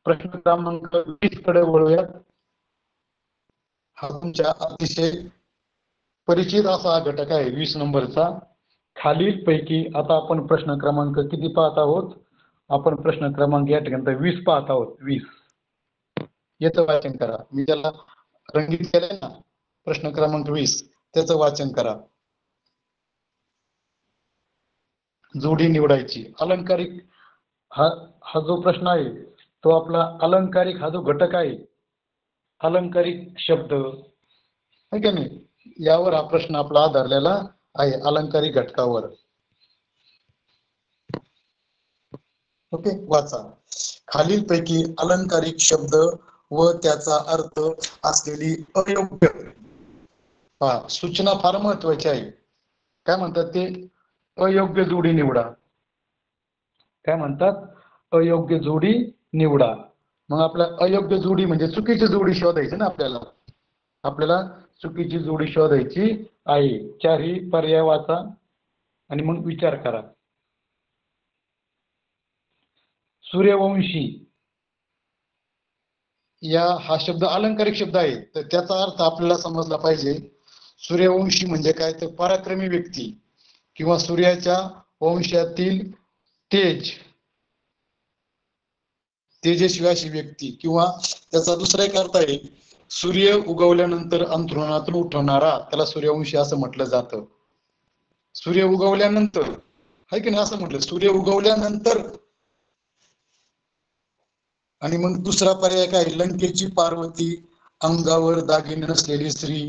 प्रश्न क्रमांक 20 कडे वळूयात. हा तुमच्या अतिशय परिचित असा घटक आहे 20 नंबरचा. खालील पैकी आता आपण प्रश्न क्रमांक किती पाहत आहोत? आपण प्रश्न क्रमांक या ठिकाणी 20 पाहत आहोत. 20 याचं वाचन करा. मी त्याला रंगीत केलंय ना, प्रश्न क्रमांक 20 त्याचं वाचन करा. जोडी निवडायची. अलंकारिक हा जो प्रश्न आहे तो आपला अलंकारिक हा जो घटक आहे, अलंकारिक शब्द, आहे का नाही? यावर हा प्रश्न आपला आधारलेला आहे, अलंकारिक घटकावर. ओके, वाचा. खालीलपैकी अलंकारिक शब्द व त्याचा अर्थ असलेली अयोग्य सूचना फार महत्वाची आहे. काय म्हणतात ते? अयोग्य जोडी निवडा. काय म्हणतात? अयोग्य जोडी निवडा. मग आपला अयोग्य जोडी म्हणजे चुकीची जोडी शोधायची ना आपल्याला चुकीची जोडी शोधायची आहे. चारही पर्याय वाचा आणि मग विचार करा. सूर्यवंशी हा शब्द अलंकारिक शब्द आहे, तर त्याचा अर्थ आपल्याला समजला पाहिजे. सूर्यवंशी म्हणजे काय? तर पराक्रमी व्यक्ती किंवा सूर्याच्या वंशातील तेजस्वी अशी व्यक्ती, किंवा त्याचा दुसरा एक अर्थ आहे सूर्य उगवल्यानंतर अंथरुणातून उठवणारा, त्याला सूर्यवंशी असं म्हटलं जातं. सूर्य उगवल्यानंतर आहे की नाही असं म्हटलं, सूर्य उगवल्यानंतर. आणि मग दुसरा पर्याय काय? लंकेची पार्वती, अंगावर दागिने नसलेली स्त्री.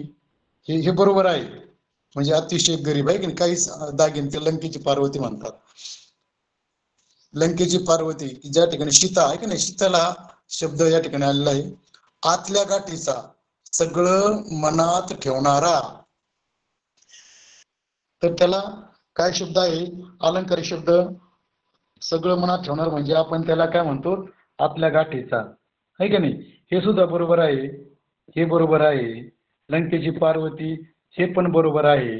हे बरोबर आहे, म्हणजे अतिशय गरीब आहे की नाही, काहीच दागिने, ते लंकेची पार्वती म्हणतात. लंकेची पार्वती ज्या ठिकाणी सीता आहे की नाही, सीताला शब्द या ठिकाणी आलेला आहे आतल्या गाठीचा, सगळं मनात ठेवणारा. तर त्याला काय शब्द आहे? अलंकारिक शब्द. सगळं मनात ठेवणार म्हणजे आपण त्याला काय म्हणतो? आतल्या गाठीचा, आहे की नाही. हे सुद्धा बरोबर आहे, हे बरोबर आहे. लंकेची पार्वती हे पण बरोबर आहे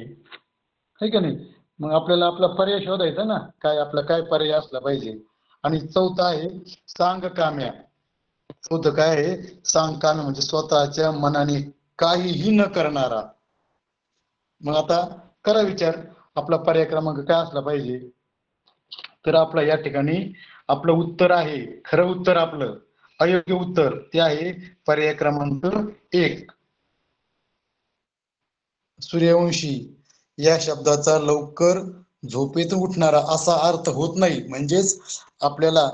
का नाही. मग आपल्याला आपला पर्याय शोधायचा ना, आपला काय पर्याय असला पाहिजे. आणि चौथा आहे सांगकाम्या. चौथं काय आहे? सांगकाम्या म्हणजे स्वतःच्या मनाने काहीही न करणारा. मग आता करा विचार, आपला पर्याय क्रमांक काय असला पाहिजे? तर आपला या ठिकाणी आपलं उत्तर आहे, खरं उत्तर आपलं अयोग्य उत्तर ते आहे पर्याय क्रमांक 1. सूर्यवंशी या शब्दाचा लवकर झोपेतून उठणारा असा अर्थ होत नाही. म्हणजेच आपल्याला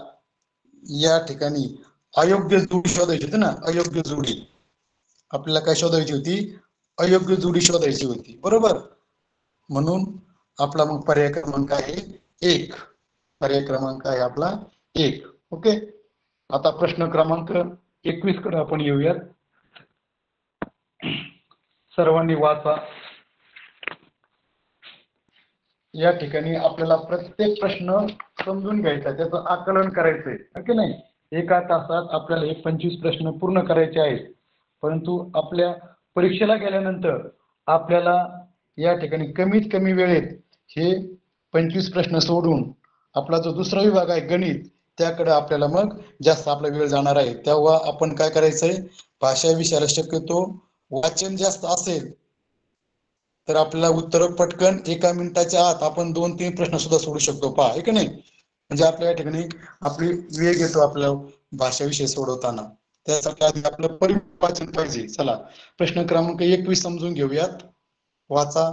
या ठिकाणी अयोग्य जोडी शोधायची होती ना, अयोग्य जोडी. आपल्याला काय शोधायची होती? अयोग्य जोडी शोधायची होती, बरोबर. म्हणून आपला मग पर्याय क्रमांक आहे 1. पर्याय क्रमांक आहे आपला 1. ओके. आता प्रश्न क्रमांक 21 कडे आपण येऊयात. सर्वांनी वाचा. या ठिकाणी आपल्याला प्रत्येक प्रश्न समजून घ्यायचा, त्याचं आकलन करायचंय, ओके नाही. एका तासात आपल्याला हे 25 प्रश्न पूर्ण करायचे आहेत. परंतु आपल्या परीक्षेला गेल्यानंतर आपल्याला या ठिकाणी कमीत कमी वेळेत हे 25 प्रश्न सोडून आपला जो दुसरा विभाग आहे गणित, त्याकडे आपल्याला मग जास्त आपला वेळ जाणार आहे. तेव्हा आपण काय करायचंय? भाषा विषयाला शक्यतो वाचन जास्त असेल तर आपल्याला उत्तर पटकन 1 मिनिटाच्या आत आपण 2-3 प्रश्न सुद्धा सोडू शकतो, पहा, आहे की नाही. म्हणजे आपल्या ठिकाणी आपली वेग येतो आपल्या भाषा विषय सोडवताना. त्यासाठी आधी आपलं परिवाचन पाहिजे. चला प्रश्न क्रमांक 21 समजून घेऊयात. वाचा.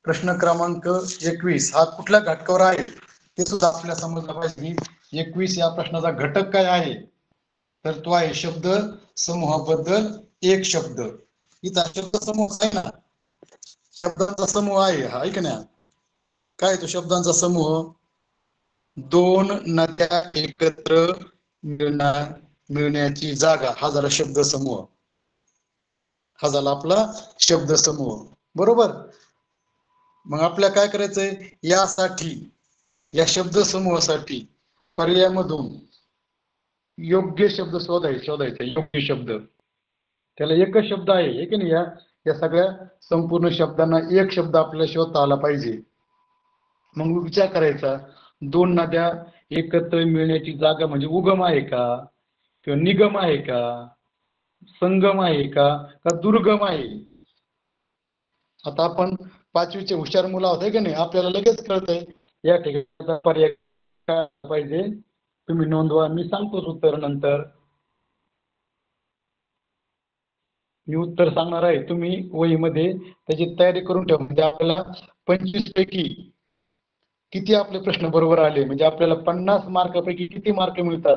प्रश्न क्रमांक 21 हा कुठल्या घटकावर आहे ते सुद्धा आपल्याला समजलं पाहिजे. 21 या प्रश्नाचा घटक काय आहे? तर तो आहे शब्द समूहाबद्दल एक शब्द. इथं शब्द समूह आहे ना, शब्दांचा समूह आहे हा, ऐक ना. काय तो शब्दांचा समूह? 2 नद्या एकत्र मिळण्याची जागा, हा झाला शब्द समूह. हा झाला आपला शब्द समूह, बरोबर. मग आपल्याला काय करायचंय? यासाठी, या शब्द समूहासाठी पर्यायामधून योग्य शब्द शोधायचा. योग्य शब्द, त्याला एकच शब्द आहे की नाही. या सगळ्या संपूर्ण शब्दांना एक शब्द आपल्याला शोधता आला पाहिजे. मग विचार करायचा, 2 नद्या एकत्र मिळण्याची जागा म्हणजे उगम आहे का, किंवा निगम आहे का, संगम आहे का दुर्गम आहे? आता आपण 5वीचे हुशार मुलं आहोत की नाही, आपल्याला लगेच कळतंय या ठिकाणी पर्याय काय पाहिजे. तुम्ही नोंदवा, मी सांगतोच उत्तर नंतर. मी उत्तर सांगणार आहे, तुम्ही वहीमध्ये त्याची तयारी करून ठेवा. म्हणजे आपल्याला 25 पैकी किती आपले प्रश्न बरोबर आले, म्हणजे आपल्याला 50 मार्कापैकी किती मार्क मिळतात.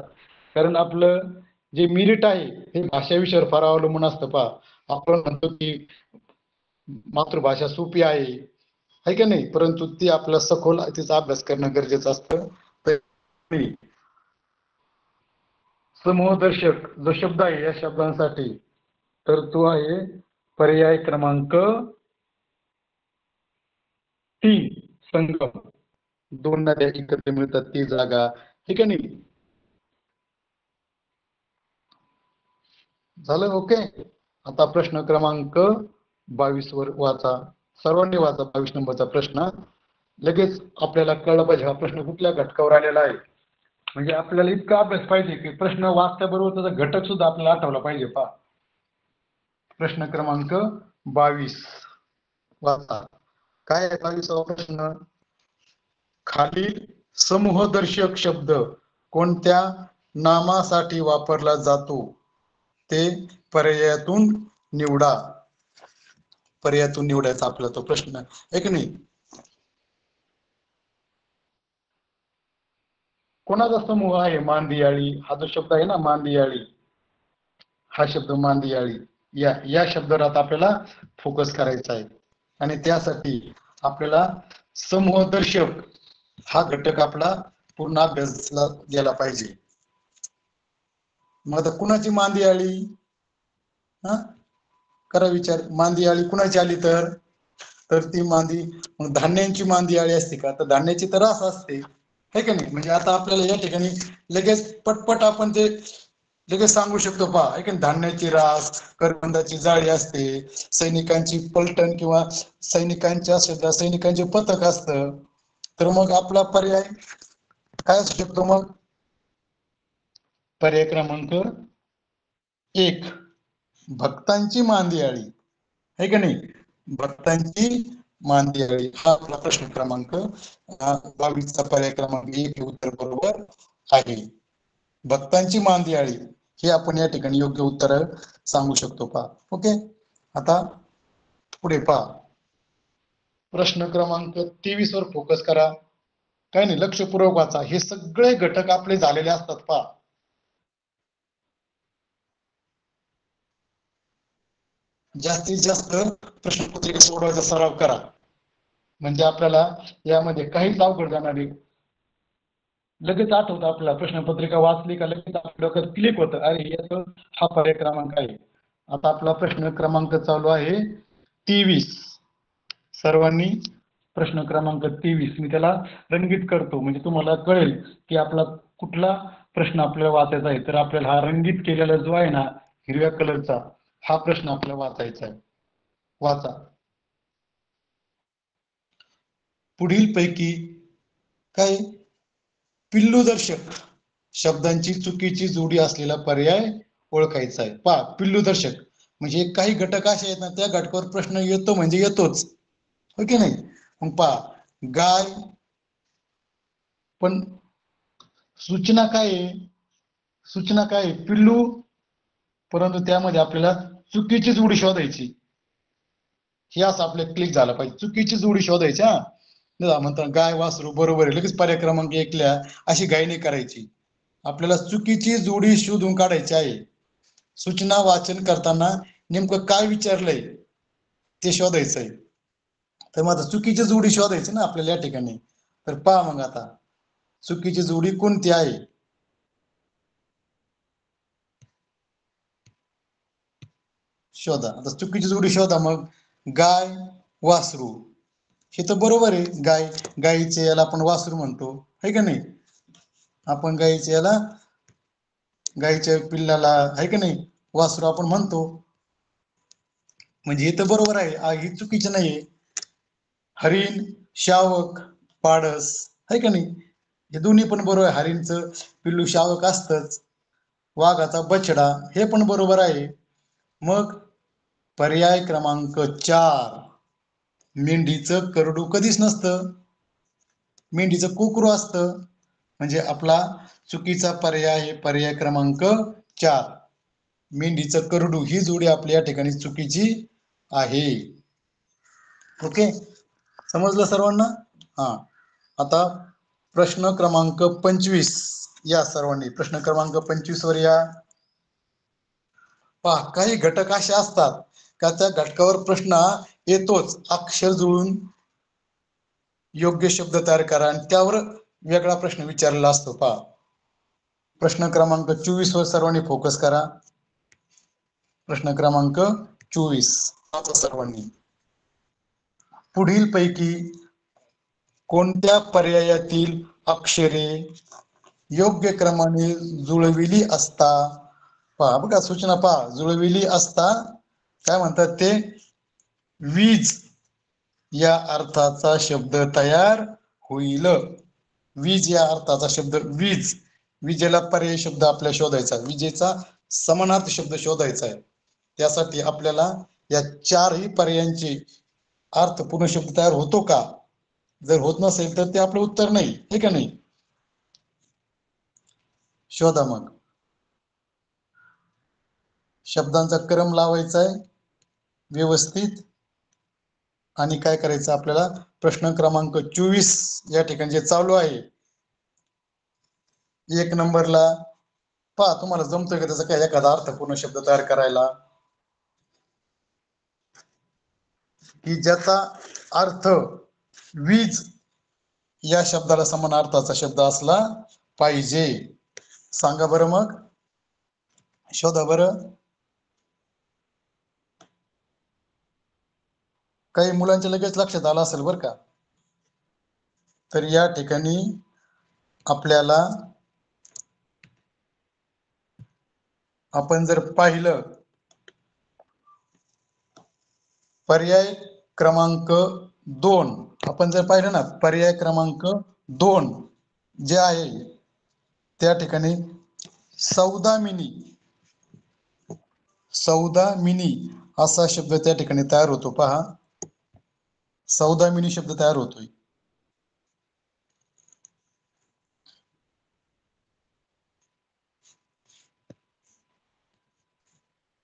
कारण आपलं जे मेरिट आहे हे भाषा विषयावर फार अवलंबून असतं. पहा, आपण म्हणतो की मातृभाषा सोपी आहे का नाही, परंतु ती आपला सखोल तिचा अभ्यास करणं गरजेचं असतं. समूहदर्शक जो शब्द आहे या शब्दांसाठी, तर तो आहे पर्याय क्रमांक 3, संगम. दोन नद्या एकत्र मिळतात ती जागा, हे का नाही? झालं ओके. आता प्रश्न क्रमांक 22 वर वाचा, सर्वांनी वाचा 22 नंबरचा प्रश्न. लगेच आपल्याला कळलं पाहिजे हा प्रश्न कुठल्या घटकावर आलेला आहे. म्हणजे आपल्याला इतका अभ्यास पाहिजे की प्रश्न वाचल्याबरोबर त्याचा घटक सुद्धा आपल्याला आठवला पाहिजे. पहा प्रश्न क्रमांक 22 वाचा. काय आहे 22वा प्रश्न? खालील समूहदर्शक शब्द कोणत्या नामासाठी वापरला जातो ते पर्यायातून निवडा. पर्यायातून निवडायचा आपला तो प्रश्न आहे की नाही? कोणाचा समूह आहे मांदियाळी? हा जो शब्द आहे ना मांदियाळी, हा शब्द मांदियाळी, या शब्दात आपल्याला फोकस करायचा आहे. आणि त्यासाठी आपल्याला समूहदर्शक हा घटक आपला पूर्ण अभ्यासला गेला पाहिजे. मग आता कुणाची मांदियाळी? हा करा विचार. मांदियाळी कुणाची आली तर ती मांदी मग धान्यांची मांदियाळी असते का? तर धान्याची तर रास असते, है का नाही? म्हणजे आता आपल्याला या ठिकाणी लगेच पटपट आपण ते लगेच सांगू शकतो. पहा है की धान्याची रास, करवंदाची जाळी असते, सैनिकांची पलटण किंवा सैनिकांचे पथक असतं. तर मग आपला पर्याय काय असू शकतो? मग पर्याय क्रमांक 1 भक्तांची मांदियाळी, है का नाही? भक्तांची मांदियाळी हा आपला प्रश्न क्रमांक 22चा पर्याय क्रमांक 1 उत्तर बरोबर आहे. भक्तांची मांदियाळी हे आपण या ठिकाणी योग्य उत्तर सांगू शकतो. पहा ओके. आता पुढे पहा प्रश्न क्रमांक 23 वर फोकस करा. काय नाही, लक्षपूर्वक वाचा. हे सगळे घटक आपले झालेले असतात. पहा जास्तीत जास्त प्रश्नपत्रिका सोडवायचा सराव करा, म्हणजे आपल्याला यामध्ये काहीच अवघड जाणार नाही. लगेच आठवतं आपल्याला, प्रश्नपत्रिका वाचली का लगेच आपल्या डोक्यात क्लिक होतं, अरे याचा हा पर्याय क्रमांक आहे. आता आपला प्रश्न क्रमांक चालू आहे 23. सर्वांनी प्रश्न क्रमांक 23 मी त्याला रंगीत करतो म्हणजे तुम्हाला कळेल की आपला कुठला प्रश्न आपल्याला वाचायचा आहे. तर आपल्याला हा रंगीत केलेला जो आहे ना हिरव्या कलरचा, हा प्रश्न आपल्याला वाचायचा आहे. वाचा. पुढील पैकी काय पिल्लूदर्शक शब्दांची चुकीची जोडी असलेला पर्याय ओळखायचा आहे. पहा पिल्लूदर्शक म्हणजे काही घटक असे आहेत ना, त्या घटकावर प्रश्न येतो म्हणजे येतोच, हो की नाही? मग पहा गाय, पण सूचना काय आहे? सूचना काय? पिल्लू, परंतु त्यामध्ये आपल्याला चुकीची जोडी शोधायची. हे असं आपल्याला क्लिक झालं पाहिजे, चुकीची जोडी शोधायची. म्हणतात गाय वासरू बरोबर आहे, लगेच पर्याय क्रमांक 1 अशी गाय नाही करायची. आपल्याला चुकीची जोडी शोधून काढायची आहे. सूचना वाचन करताना नेमकं काय विचारलंय ते शोधायचंय. तर मग आता चुकीची जोडी शोधायची ना आपल्याला या ठिकाणी. तर पहा मग आता चुकीची जोडी कोणती आहे? शोधा. आता चुकीची जोडी शोधा. मग गाय वासरू हे तर बरोबर आहे. गायीचे याला आपण वासरू म्हणतो, है का नाही? आपण गायीचे याला, गायीच्या पिल्लाला आहे का नाही वासरू आपण म्हणतो. म्हणजे हे तर बरोबर आहे, ही चुकीची नाहीये. हरिण, शावक, पाडस, है का नाही? हे दोन्ही पण बरोबर आहे. हरिणचं पिल्लू शावक असतच. वाघाचा बछडा हे पण बरोबर आहे. मग पर्याय क्रमांक 4 मेंढीचं करडू कधीच नसतं, मेंढीचं कुकरू असतं. म्हणजे आपला चुकीचा पर्याय आहे पर्याय क्रमांक 4 मेंढीचं करडू ही जोडी आपल्या या ठिकाणी चुकीची आहे. ओके, समजलं सर्वांना? हा. आता प्रश्न क्रमांक 25 या सर्वांनी प्रश्न क्रमांक 25 वर या. पहा काही घटक असे असतात का त्या घटकावर प्रश्न येतोच, अक्षर जुळून योग्य शब्द तयार करा आणि त्यावर वेगळा प्रश्न विचारलेला असतो. पहा प्रश्न क्रमांक 24 वर सर्वांनी फोकस करा. प्रश्न क्रमांक 24 सर्वांनी. पुढील पैकी कोणत्या पर्यायातील अक्षरे योग्य क्रमाने जुळविली असता, पहा बघा सूचना पहा, जुळविली असता काय म्हणतात ते, वीज या अर्थाचा शब्द तयार होईल. वीज या अर्थाचा शब्द, वीज, विजेला पर्याय शब्द आपल्या शोधायचा, विजेचा समानार्थी शब्द शोधायचा आहे. त्यासाठी आपल्याला या चारही पर्यायांचे अर्थपूर्ण शब्द तयार होतो का, जर होत नसेल तर ते आपलं उत्तर नाही, हे का नाही. शोधा मग. शब्दांचा क्रम लावायचा आहे व्यवस्थित आणि काय करायचं आपल्याला, प्रश्न क्रमांक 24 या ठिकाणी जे चालू आहे 1 नंबरला पहा तुम्हाला जमतोय का त्याचा काय एखादा अर्थपूर्ण शब्द तयार करायला, की ज्याचा अर्थ वीज या शब्दाला समान अर्थाचा शब्द असला पाहिजे. सांगा बरं मग, शोधा बरं. काही मुलांच्या लगेच लक्षात आलं असेल बरं का. तर या ठिकाणी आपल्याला आपण जर पाहिलं पर्याय क्रमांक 2, आपण जर पाहिलं ना पर्याय क्रमांक 2 जे आहे त्या ठिकाणी सौदामिनी, सौदामिनी असा शब्द त्या ठिकाणी तयार होतो. पहा सौदामिनी शब्द तयार होतोय.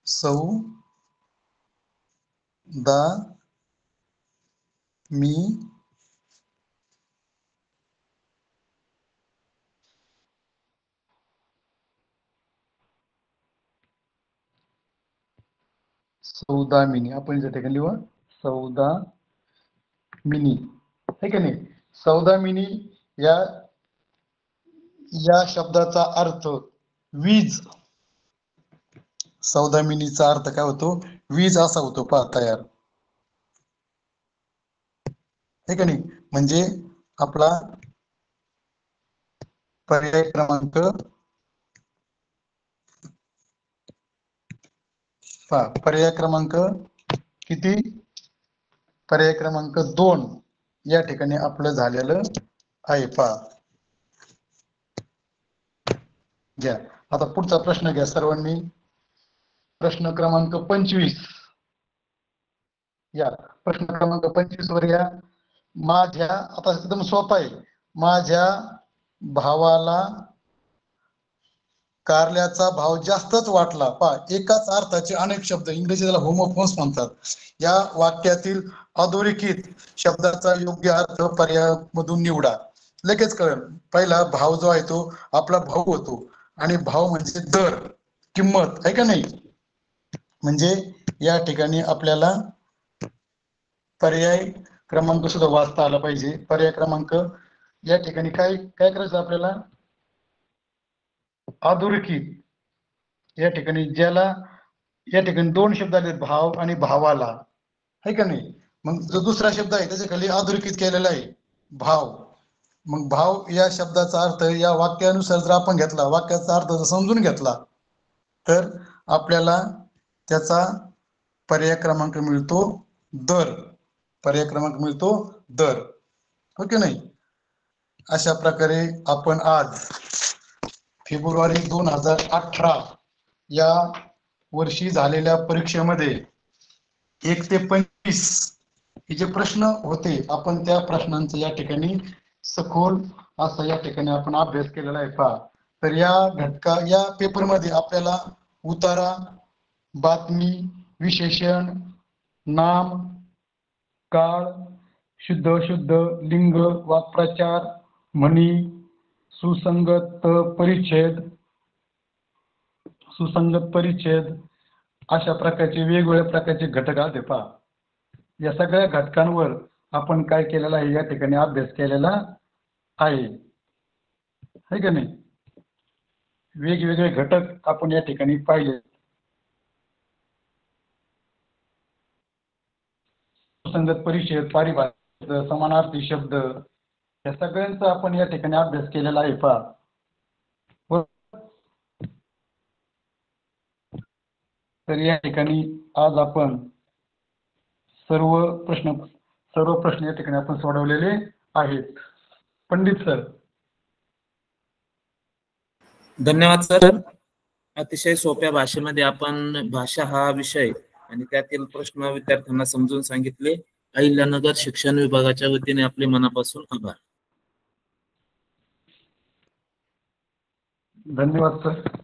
सौदामिनी सौदामिनी आपण त्या ठिकाणी लिहू सौदामिनी, हे की नाही. सौदामिनी या शब्दाचा अर्थ वीज, सौदामिनीचा अर्थ काय होतो, वीज असा होतो पहा तयार, हे की नाही. म्हणजे आपला पर्याय क्रमांक पहा, पर्याय क्रमांक किती, पर्याय क्रमांक 2 या ठिकाणी आपलं झालेलं आहे. पहा घ्या आता पुढचा प्रश्न घ्या सर्वांनी. प्रश्न क्रमांक 25 या प्रश्न क्रमांक 25 वर या. माझ्या, आता एकदम सोपा आहे, माझ्या भावाला कारल्याचा भाव जास्तच वाटला. पहा एकाच अर्थाचे अनेक शब्द, इंग्रजी त्याला होमोफोन्स म्हणतात. या वाक्यातील अधोरेखित शब्दाचा योग्य अर्थ पर्यायामधून निवडा. लगेच कळेल. पहिला भाव जो आहे तो आपला भाऊ होतो आणि भाव म्हणजे दर, किंमत, आहे का नाही. म्हणजे या ठिकाणी आपल्याला पर्याय क्रमांक सुद्धा वाचता आला पाहिजे. पर्याय क्रमांक या ठिकाणी काय काय करायचं आपल्याला, अधोरेखित, या ठिकाणी ज्याला या ठिकाणी 2 शब्द आले, भाव आणि भावाला, है का नाही. मग जो दुसरा शब्द आहे त्याच्या खाली अधोरेखित केलेला आहे भाव. मग भाव या शब्दाचा अर्थ या वाक्यानुसार जर आपण घेतला, वाक्याचा अर्थ जर समजून घेतला तर आपल्याला त्याचा पर्याय क्रमांक मिळतो दर, पर्याय क्रमांक मिळतो दर, हो की नाही. अशा प्रकारे आपण आज फेब्रुवारी 2018 या वर्षी झालेल्या परीक्षेमध्ये 1 ते 25 हे जे प्रश्न होते, आपण त्या प्रश्नांचा या ठिकाणी सखोल असा या ठिकाणी आपण अभ्यास केलेला आहे. पहा तर या पेपरमध्ये आपल्याला उतारा, बातमी, विशेषण, नाम, काळ, शुद्ध अशुद्ध, लिंग, वाक्प्रचार, म्हणी, सुसंगत परिच्छेद, सुसंगत परिच्छेद अशा प्रकारचे वेगवेगळ्या प्रकारचे घटक आले. पहा या सगळ्या घटकांवर आपण काय केलेला आहे, या ठिकाणी अभ्यास केलेला आहे, है का नाही. वेगवेगळे घटक आपण या ठिकाणी पाहिले. संगत परिच्छेद, पारिभाषिक शब्द, समानार्थी शब्द या सगळ्यांचा आपण या ठिकाणी अभ्यास केलेला आहे. पहा, तर या ठिकाणी आज आपण सर्व प्रश्न या ठिकाणी आपण सोडवलेले आहेत. पंडित सर. धन्यवाद सर. अतिशय सोप्या भाषेमध्ये आपण भाषा हा विषय आणि त्यातील प्रश्न विद्यार्थ्यांना समजून सांगितले. अहिल्यानगर शिक्षण विभागाच्या वतीने आपले मनापासून आभार. धन्यवाद सर.